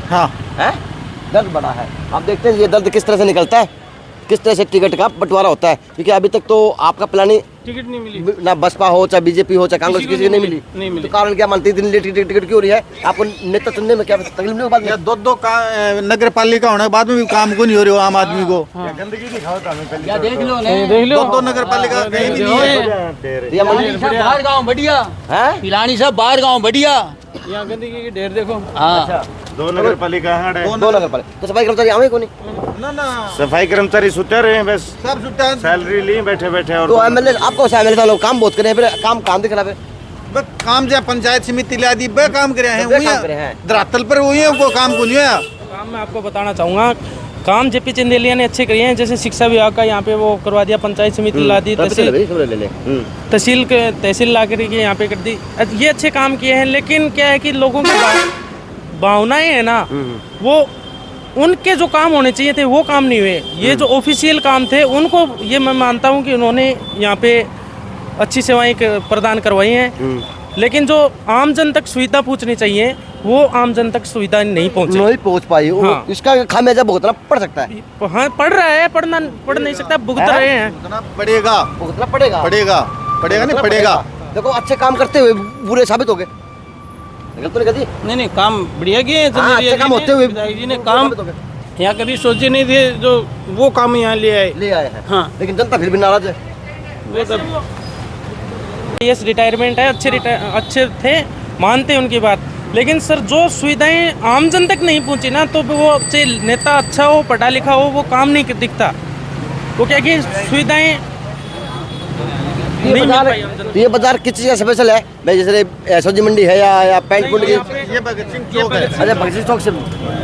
हाँ है दर्द बड़ा है। आप देखते हैं ये दर्द किस तरह से निकलता है, किस तरह से टिकट का बंटवारा होता है, क्योंकि अभी तक तो आपका प्लानिंग टिकट नहीं मिली ना बसपा हो चाहे बीजेपी हो चाहे कांग्रेस, किसी को नहीं मिली। तो कारण क्या मानती है? टिकट क्यों हो रही है? आपको नेता चुनने में क्या तकलीफ नहीं? बात दो नगर पालिका होने के बाद में भी काम को नहीं हो रही हो आम आदमी को। गंदगी दिखाओ, देख लो दो नगर पालिका कहीं भी नहीं है। बाहर गाँव बढ़िया है, पिलानी सब बाहर गाँव बढ़िया, यहाँ गंदगी की ढेर देखो। हाँ दो नगर पालिका है, दो नगर पालिका। तो सफाई कर्मचारी आवे को नहीं? ना सफाई कर्मचारी सुते रहे हैं, बस सब सुट्टा सैलरी ली बैठे बैठे। और तो एमएलए आपको एमएलए लोग काम बहुत करे हैं, फिर काम दिख रहा है। बस काम जो पंचायत समिति ला दी बे काम करे हैं, बे काम करे हैं। धरातल पर वही है, वो काम को नहीं है। काम मैं आपको बताना चाहूँगा, काम जेपी चंदेलिया ने अच्छे किए हैं। जैसे शिक्षा विभाग का यहाँ पे वो करवा दिया, पंचायत समिति ला दी, तहसील ला कर के यहाँ पे कर दी, ये अच्छे काम किए हैं। लेकिन क्या है कि लोगों की भावनाएं है ना, वो उनके जो काम होने चाहिए थे वो काम नहीं हुए। ये जो ऑफिशियल काम थे उनको ये मैं मानता हूँ कि उन्होंने यहाँ पे अच्छी सेवाएं प्रदान करवाई हैं, लेकिन जो आम जन तक सुविधा पहुँचनी चाहिए वो आम जन तक सुविधा नहीं पहुँच पाई। हाँ। इसका खामियाजा भुगतना पड़ सकता है। हाँ पड़ रहा है, पढ़ नहीं सकता, भुगत रहे हैं। पड़ेगा नहीं पड़ेगा। देखो अच्छे काम करते हुए बुरे साबित हो गए। तो नहीं काम बढ़िया किए हैं। अच्छे काम होते हुए जी ने काम यहाँ कभी सोचे नहीं थे, जो वो काम यहाँ ले आए हैं। हाँ लेकिन जनता फिर भी नाराज है। वो सब यस रिटायरमेंट है, अच्छे थे, मानते हैं उनकी बात, लेकिन सर जो सुविधाएं आम जन तक नहीं पहुंची ना, तो वो चाहे नेता अच्छा हो, पढ़ा लिखा हो, वो काम नहीं दिखता। वो क्या कि सुविधाएं ये बाजार किस चीज़ का स्पेशल है? भाई जैसे सब्जी मंडी है या पैंट पुंट की? ये भगत सिंह चौक है। अच्छा भगत सिंह चौक से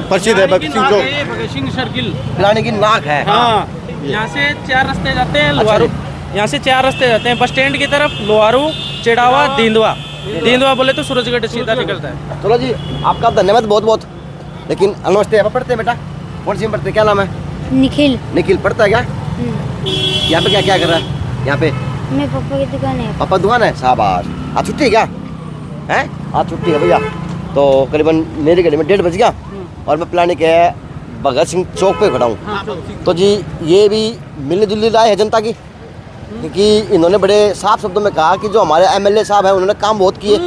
प्रसिद्ध है भगत सिंह चौक। भगत सिंह सर्किल पिलाने की नाक है। हाँ यहाँ से 4 रास्ते जाते हैं, लोहारू यहाँ से 4 रास्ते जाते हैं, बस स्टैंड की तरफ लोहारू, चिड़ावा, दींदवा बोले तो सूरजगढ़ सीधा निकलता है। चलो जी आपका धन्यवाद बहुत बहुत। लेकिन नमस्ते, आप पढ़ते हैं बेटा? कौन सी में पढ़ते, क्या नाम है? निखिल पढ़ता है क्या? यहाँ पे क्या कर रहा है? यहाँ पे मेरे पापा की दुकान है। पापा दुकान है, शाबाश। आज छुट्टी है क्या? हैं आज छुट्टी है भैया। तो करीबन मेरी घड़ी में 1:30 बज गया और मैं प्लानिंग के भगत सिंह चौक पे खड़ा हूँ। तो जी ये भी मिलने जुलने राय है जनता की, क्योंकि इन्होंने बड़े साफ शब्दों में कहा कि जो हमारे एमएलए साहब हैं उन्होंने काम बहुत किए,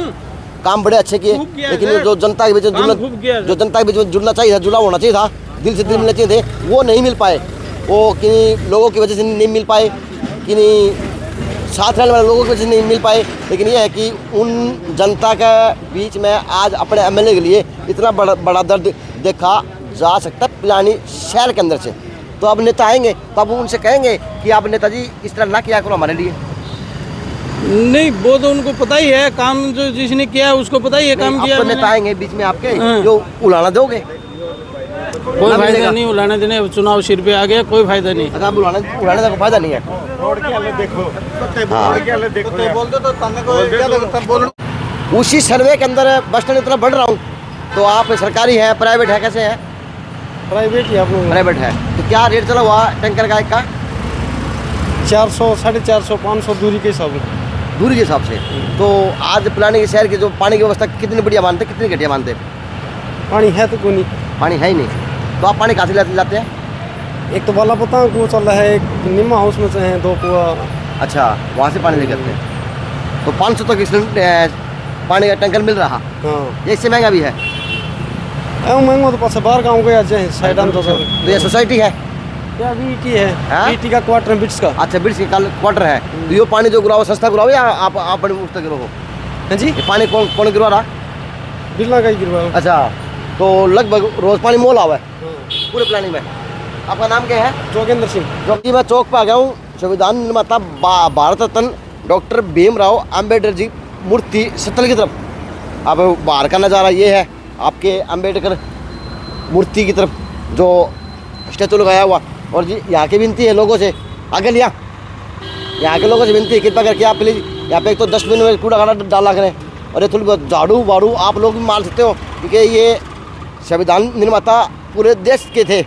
काम बड़े अच्छे किए, लेकिन जो जनता के बीच में जुड़ना चाहिए था, जुड़ा होना चाहिए था, दिल से दिल मिलना चाहिए थे, वो नहीं मिल पाए। वो किन्हीं लोगों की वजह से नहीं मिल पाए, किन्हीं साथ रहने वाले लोगों को नहीं मिल पाए, लेकिन ये है कि उन जनता के बीच में आज अपने एमएलए के लिए इतना बड़ा दर्द देखा जा सकता है पिलानी शहर के अंदर से। तो अब नेता आएंगे तो अब उनसे कहेंगे कि आप नेताजी इस तरह ना किया करो हमारे लिए। नहीं, वो तो उनको पता ही है, काम जो जिसने किया है उसको पता ही है काम किया। तो नेता आएंगे बीच में आपके जो उलाना दोगे, कोई फायदा नहीं उलाने देने, चुनाव सिर पे आ गया, कोई फायदा नहीं। अगर आप उलाने का कोई फायदा नहीं है। उसी सर्वे के अंदर बस स्टैंड इतना बढ़ रहा हूँ, तो आप सरकारी है प्राइवेट है, कैसे है? प्राइवेट ही आप लोग प्राइवेट है। तो क्या रेट चला हुआ टैंकर का एक का? 400, 450, 500 दूरी के हिसाब से। दूरी के हिसाब से। तो आज पिलानी के शहर की जो पानी की व्यवस्था कितनी बढ़िया मानते, कितनी घटिया मानते? पानी है तो कोई नहीं, पानी है ही नहीं। तो आप पानी कहाँ से लाते हैं? एक तो बाला पता कुआं चल रहा है, एक निम्मा हाउस में से है 2 कुआं। अच्छा, वहाँ से पानी लेकर हैं। तो 500 तक पानी का टैंकर मिल रहा। हाँ, ये इससे महंगा भी है। महंगा तो पास बाहर गाँव गया जाए साइड में। तो ये सोसाइटी है क्या बीटी है? बीटी का क्वार्टर है, बिट्स का। अच्छा, बिट्स का क्वार्टर है। तो ये पानी जो गिरा सस्ता गिरा या आप बड़े मुफ्त गिरो हो? हाँ जी, ये पानी कौन गिरवा रहा? बिरला का ही गिरवा। अच्छा, तो लगभग रोज पानी मोल आवा है पूरे प्लानिंग में। आपका नाम क्या है? जोगेंद्र सिंह। जो कि मैं चौक पर आ गया हूँ, संविधान निर्माता भारत रत्न डॉक्टर भीमराव अम्बेडकर जी मूर्ति सत्तल की तरफ। अब बाहर का नज़ारा ये है, आपके अम्बेडकर मूर्ति की तरफ जो स्टैचू लगाया हुआ। और जी यहाँ की विनती है लोगों से, आगे लिया, यहाँ के लोगों से विनती है कृपया करके आप प्लीज़ यहाँ पे एक तो डस्टबिन में कूड़ा काड़ा डाला करें, और ये थोड़ी बहुत झाड़ू वाड़ू आप लोग भी मार सकते हो, क्योंकि ये संविधान निर्माता पूरे देश के थे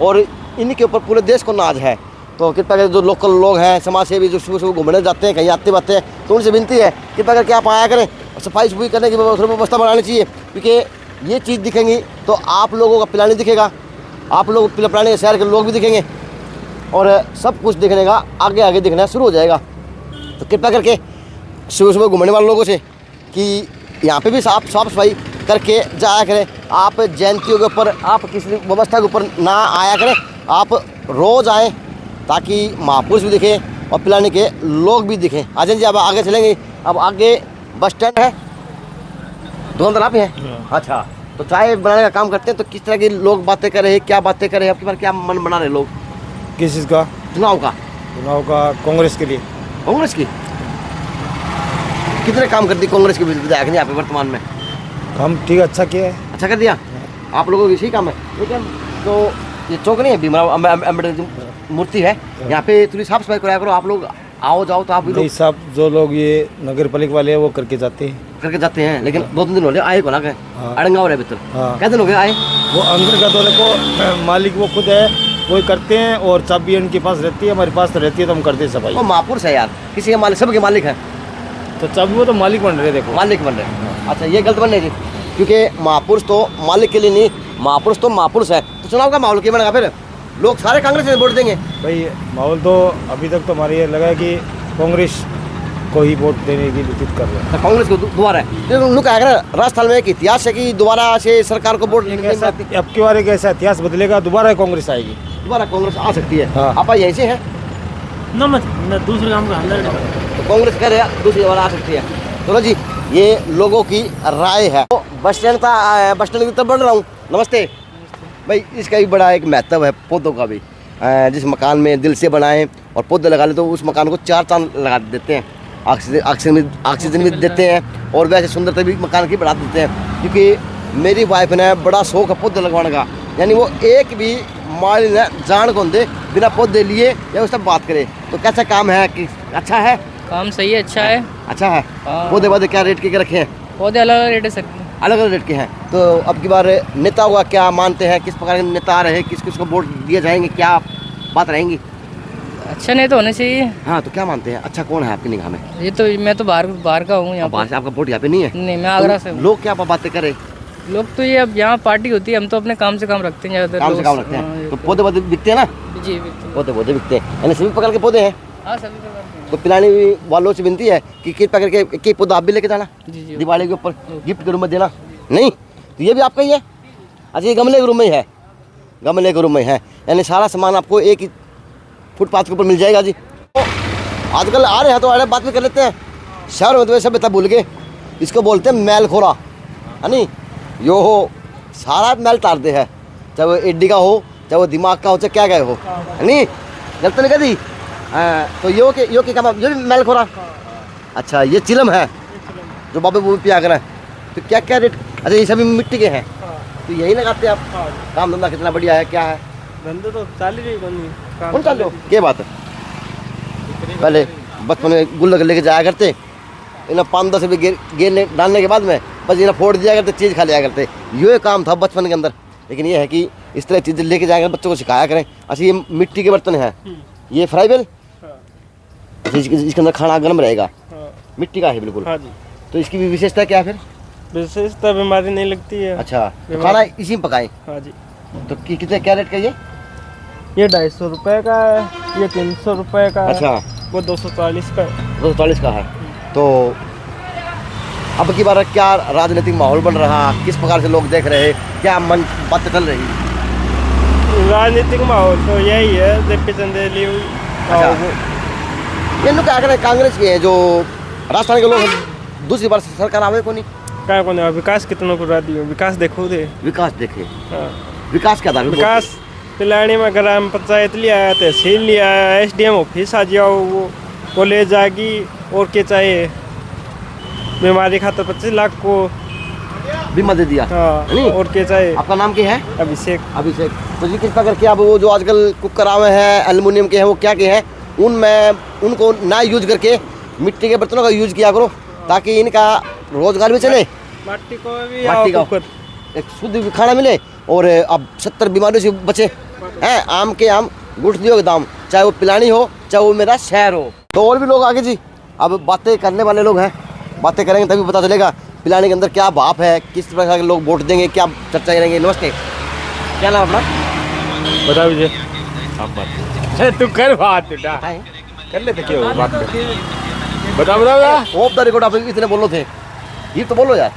और इनके ऊपर पूरे देश को नाज है। तो कृपया करके जो लोकल लोग हैं, समाज सेवी जो सुबह सुबह घूमने जाते हैं, कहीं आते बाते हैं, तो उनसे विनती है कृपया करके आप आया करें और सफाई सफाई करने की व्यवस्था बनानी चाहिए, क्योंकि ये चीज़ दिखेंगी तो आप लोगों का पिलानी दिखेगा, आप लोग पिलानी शहर के लोग भी दिखेंगे और सब कुछ दिखने का आगे आगे दिखना शुरू हो जाएगा। तो कृपया करके सुबह सुबह घूमने वाले लोगों से कि यहाँ पे भी साफ सफाई करके जाया करें। आप जयंतियों के ऊपर, आप किसी व्यवस्था के ऊपर ना आया करें, आप रोज़ आएँ ताकि महापुरुष भी दिखें और पिलाने के लोग भी दिखें। आ जाए जी, अब आगे चलेंगे। अब आगे बस स्टैंड है, दुकानदार आप ही हैं? अच्छा, तो चाय बनाने का काम करते हैं, तो किस तरह के लोग बातें कर रहे हैं, क्या बातें कर रहे हैं, आपके बार क्या मन बना रहे लोग? किस चीज़ का? चुनाव का। चुनाव का कांग्रेस के लिए। कांग्रेस की कितने काम करती कांग्रेस के विधायक ने यहाँ पे वर्तमान में? काम ठीक अच्छा किया है। अच्छा कर दिया आप लोगों की, इसी काम है। लेकिन तो ये चौक नहीं है, भीमराव अम्बेडकर मूर्ति है, यहाँ पे थोड़ी साफ सफाई कराया करो। आप लोग आओ जाओ तो आप भी नहीं साहब, जो लोग ये नगर पालिका वाले हैं वो करके जाते हैं, लेकिन 2-3 दिन हो गए आए को ना, अड़ंगा हो रहा है भीतर। कितने दिन हो गए आए? वो अंदर का तो देखो मालिक वो खुद है, वो करते हैं और चाबी उनके पास रहती है, हमारे पास तो रहती है, तो हम करते हैं सफाई। वो महापुरुष है यार, किसी के मालिक, सबके मालिक है, तो चाबी वो तो मालिक बन रहे, देखो मालिक बन रहे। अच्छा, ये गलत बन रही, क्योंकि महापुरुष तो मालिक के लिए नहीं, महापुरुष तो महापुरुष है। तो चुनाव का माहौल क्या बनेगा फिर? लोग सारे कांग्रेस में वोट देंगे भाई? माहौल तो अभी तक तो हमारे ये लगा है कि कांग्रेस को ही वोट देने की उचित कर रहे हैं। कांग्रेस को दोबारा राजस्थान में एक इतिहास है कि दोबारा से सरकार को वोट अब की बार एक ऐसा इतिहास बदलेगा, दोबारा कांग्रेस आएगी, दोबारा कांग्रेस आ सकती है। हाँ। आप यहीं से हैं? मैं दूसरे काम का तो कांग्रेस कह रहे हैं दूसरी बार आ सकती है। चलो जी, ये लोगों की राय है। तो बस स्टैंड की तरफ बढ़ रहा हूँ। नमस्ते भाई, इसका भी बड़ा एक महत्व है पौधों का भी। जिस मकान में दिल से बनाएं और पौधे लगा ले तो उस मकान को 4 चांद लगा देते हैं, ऑक्सीजन भी देते हैं और वैसे सुंदरता भी मकान की बढ़ा देते हैं। क्योंकि मेरी वाइफ ने बड़ा शौक है पौधे लगवाने का, यानी वो एक भी माली ने जान को दे बिना पौधे लिए या उससे बात करे। तो कैसा काम है कि अच्छा है? काम सही है, अच्छा है। अच्छा है। पौधे क्या रेट के रखे हैं? पौधे अलग अलग रेट है सकते, अलग अलग रेट के हैं। तो अब की बार नेता हुआ क्या मानते हैं, किस प्रकार के नेता आ रहे हैं, किस किस को वोट दिए जाएंगे, क्या बात रहेंगी? अच्छा नेता होने चाहिए। हाँ, तो क्या मानते हैं अच्छा कौन है आपकी निगाह में? ये तो मैं तो बाहर का हूँ, यहाँ बाहर से आपका वोट यहाँ पे नहीं है? नहीं, मैं आगरा से हूँ। लोग क्या बातें करे? लोग तो ये अब यहाँ पार्टी होती है, हम तो अपने काम से काम रखते हैं ज़्यादातर। काम से काम रखते हैं। तो पौधे बिकते हैं ना? जी, पौधे बिकते हैं, यानी सभी प्रकार के पौधे हैं। हाँ, सभी प्रकार के। तो पिलाने वालों से विनती है कि कृपया करके एक पौधा आप भी लेके जाना, दिवाली के ऊपर गिफ्ट के रूप में देना। नहीं तो ये भी आपका ही है? अच्छा, ये गमले के रूम में ही है, गमले के रूम में है, यानी सारा सामान आपको एक ही फुटपाथ के ऊपर मिल जाएगा जी। तो आजकल आ रहे हैं तो अरे बात भी कर लेते हैं। शहर में तो ये सभ्यता भूल गए, इसको बोलते हैं मैल खोरा, है नी। यो हो सारा मैल तारते हैं, चाहे वो एडी का हो, चाहे वो दिमाग का हो, चाहे क्या क्या हो, है नी। गलत नहीं कही। तो यो के काम ये भी मैल खोरा। अच्छा ये चिलम है जो बाबे वो पिया कर, तो क्या क्या रेट? अच्छा ये सभी मिट्टी के हैं, तो यही लगाते हैं आप? काम धंधा कितना बढ़िया है, क्या है? धंधे तो चाल ही रही कौन चाल लो क्या बात है? पहले बचपन में गुल्लक लेके जाया करते, इन्हें 5-10 रुपये गेंद डालने के बाद में बस इन्हें फोड़ दिया करते, चीज़ खा लिया करते। ये काम था बचपन के अंदर। लेकिन ये है कि इस तरह चीज़ें लेके जाएंगे, बच्चों को सिखाया करें। अच्छा ये मिट्टी के बर्तन हैं, ये फ्राई बेल। अच्छा इसके अंदर खाना गर्म रहेगा, मिट्टी का है बिल्कुल। हाँ जी। तो इसकी भी विशेषता क्या है फिर? विशेषता बीमारी नहीं लगती है। अच्छा तो खाना इसी में पकाएं। हाँ जी। तो कितने क्या रेट का ये? ये 250 रुपये का है, ये 300 रुपये का है। अच्छा वो 240 का है। 240 का है। तो अब की बार क्या राजनीतिक माहौल बन रहा, किस प्रकार से लोग देख रहे, क्या मन बात चल रही? राजनीतिक माहौल तो यही है, जेपी चंदेली। ये लोग क्या करें, कांग्रेस के हैं जो राजस्थान के लोग हैं, दूसरी बार सरकार आवे को नहीं क्या को नहीं। विकास कितना करा दियो, विकास देखो दे। विकास देखे। हाँ। विकास क्या था? विकास पिलानी में ग्राम पंचायत लिया है, तहसील लिया है, SDM ऑफिस आ जाओ, वो कॉलेज आ गई, और क्या चाहिए? बीमारी खातर 25 लाख को बीमा दे दिया। हाँ, और क्या चाहिए? आपका नाम क्या है? अभिषेक। अभिषेक। तो जी कृपा करके आप वो जो आजकल कुकर आवे हैं एल्युमिनियम के हैं, वो क्या के हैं, उनमें उनको ना यूज करके मिट्टी के बर्तनों का यूज किया करो, ताकि इनका रोजगार भी चले, माटी को भी माटी का एक शुद्ध खाना मिले, और अब 70 बीमारियों से बचे हैं। आम के आम गुठलियों के दाम, चाहे वो पिलानी हो, चाहे वो मेरा शहर हो। तो और भी लोग आगे जी, अब बातें करने वाले लोग हैं, बातें करेंगे तभी पता चलेगा पिलानी के अंदर क्या भाप है, किस प्रकार के लोग वोट देंगे, क्या चर्चा करेंगे। नमस्ते, क्या नाम अपना? बता दीजिए आप बात। तू कर बात बेटा, कर लेते क्यों बात कर। बता ऑफ द रिकॉर्ड आप इतने बोलो थे, ये तो बोलो यार।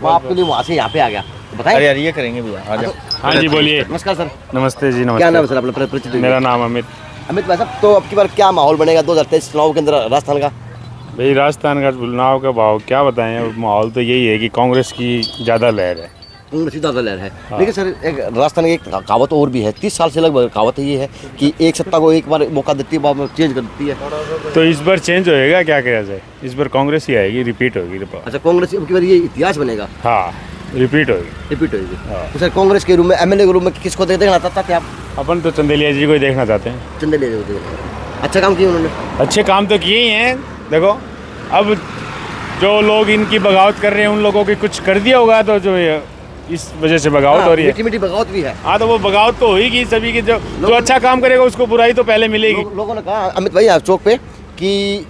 मैं आपके लिए वहाँ से यहाँ पे आ गया, बताएं। अरे यार ये करेंगे भैया, आ जाओ। हाँ जी बोलिए। नमस्कार सर। नमस्ते जी। नमस्ते। क्या नाम है सर अपना? परिचित। मेरा नाम अमित। अमित भाई साहब, तो अब की बार क्या माहौल बनेगा 2023 चुनाव के अंदर राजस्थान का? भाई राजस्थान का चुनाव का भाव क्या बताएं, माहौल तो यही है कि कांग्रेस की ज़्यादा लहर है। कांग्रेस की ज़्यादा लहर है। लेकिन सर एक राजस्थान की एक कहावत और भी है, 30 साल से लगभग कहावत ये है कि एक सत्ता को एक बार मौका देती है, बाद में चेंज कर देती है। तो इस बार चेंज होएगा, क्या किया जाए, इस बार कांग्रेस ही आएगी, रिपीट होगी। अच्छा कांग्रेस अब की बार ये इतिहास बनेगा? हाँ रिपीट होगी। रिपीट होगी। तो सर कांग्रेस के रूप में, MLA के रूप में किसको देखना चाहते हैं आप? अपन तो चंदेलिया जी को ही देखना चाहते हैं। चंदेलिया जी को। अच्छा काम किए उन्होंने? अच्छे काम तो किए ही हैं। देखो अब जो लोग इनकी बगावत कर रहे हैं, उन लोगों की कुछ कर दिया होगा, तो जो इस वजह से बगावत हो रही है। मीठी बगावत भी है। हाँ तो वो बगावत तो होगी सभी की, जो अच्छा काम करेगा उसको बुराई तो पहले मिलेगी। लोगों ने कहा अमित भाई आप चौक पे कि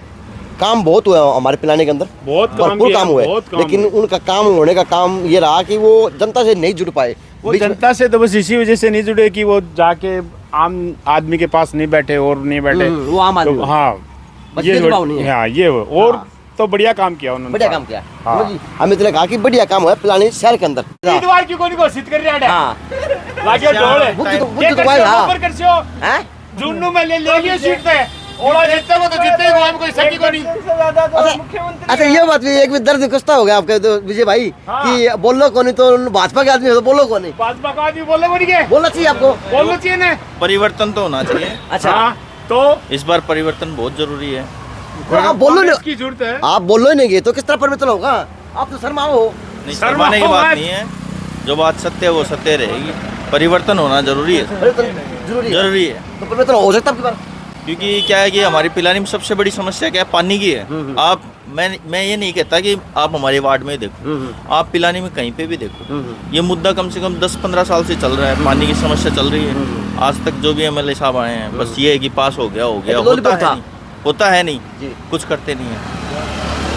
काम बहुत हुआ हमारे पिलाने के अंदर, बहुत भरपूर काम हुआ है, लेकिन उनका काम होने का काम ये रहा कि वो जनता से नहीं जुड़ पाए। वो जनता से तो बस इसी वजह से नहीं जुड़े कि वो जाके आम आदमी के पास नहीं बैठे और नहीं बैठे, वो आम आदमी। हाँ ये और तो बढ़िया काम किया उन्होंने, बढ़िया काम किया। अमित ने कहा कि बढ़िया काम हुआ पिलानी शहर के अंदर। उम्मीदवार की कोई घोषित कर रहा है, लागे ढोल है बुद्ध तो भाई हां ऊपर करछो हैं जुन्नू में ले लियो सीट पे, ओला जीतते को तो जीतते को, हम कोई सकी को नहीं। अच्छा ये बात भी एक भी दर्द कसता हो गया आपके तो विजय भाई कि बोलो कौन, तो भाजपा के आदमी हो तो बोलो कौन नहीं, भाजपा का आदमी बोलो कौन के, बोलना चाहिए आपको, बोलना चाहिए ना। परिवर्तन तो होना चाहिए। अच्छा तो इस बार परिवर्तन बहुत जरूरी है। आप बोलो की जरूरत है, आप बोलो ही नहीं गए तो किस तरह परिवर्तन होगा? आप तो शर्माओ हो। नहीं शर्माने की बात नहीं है, जो बात सत्य है वो सत्य रहेगी। परिवर्तन होना जरूरी है, जरूरी है। तो परिवर्तन हो सकता है आपकी बार, क्योंकि क्या है कि हमारी पिलानी में सबसे बड़ी समस्या क्या है, पानी की है। आप मैं ये नहीं कहता कि आप हमारे वार्ड में देखो, आप पिलानी में कहीं पे भी देखो, ये मुद्दा कम से कम 10-15 साल से चल रहा है, पानी की समस्या चल रही है। आज तक जो भी MLA साहब आए हैं बस ये है कि पास हो गया, होता है नहीं, कुछ करते नहीं है।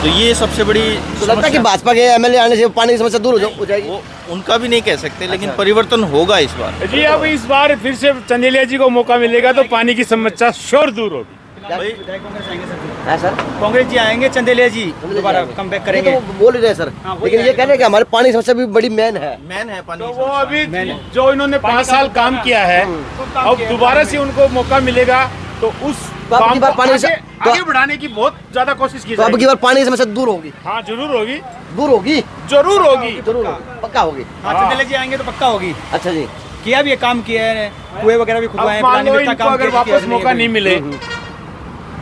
तो ये सबसे बड़ी तो लगता है कि भाजपा के MLA आने से पानी की समस्या दूर हो जाएगी। वो उनका भी नहीं कह सकते, लेकिन परिवर्तन होगा इस बार जी। अब इस बार फिर से चंदेलिया जी को मौका मिलेगा तो पानी की समस्या श्योर दूर होगी। सर कांग्रेस जी आएंगे, चंदेलिया जी दोबारा कमबैक करेंगे, तो बोल ही रहे सर, लेकिन ये कह रहे हैं कि हमारे पानी की समस्या भी बड़ी मेन है पानी। तो वो अभी जो इन्होंने 5 साल काम किया है, अब दोबारा से उनको मौका मिलेगा तो उस तो अब की बार पानी से आगे बढ़ाने की बहुत ज्यादा कोशिश की तो अब की बार पानी की समस्या दूर होगी। हाँ जरूर होगी, दूर होगी, जरूर होगी, जरूर होगी, पक्का होगी। हाँ चंदेले जी आएंगे तो पक्का होगी। अच्छा जी, किया भी ये काम किया है, कुएं वगैरह भी खुदवाए हैं, मान लो इतना इनको काम अगर किया है, वापस मौका नहीं मिले,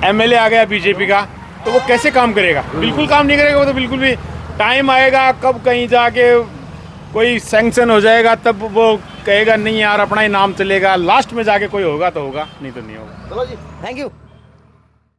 एमएलए आ गया बीजेपी का, तो वो कैसे काम करेगा? बिल्कुल काम नहीं करेगा वो तो, बिल्कुल भी। टाइम आएगा कब कहीं जाके कोई सैंक्शन हो जाएगा, तब वो कहेगा नहीं यार अपना ही नाम चलेगा, लास्ट में जाके कोई होगा तो होगा, नहीं तो नहीं होगा। चलो जी, थैंक यू।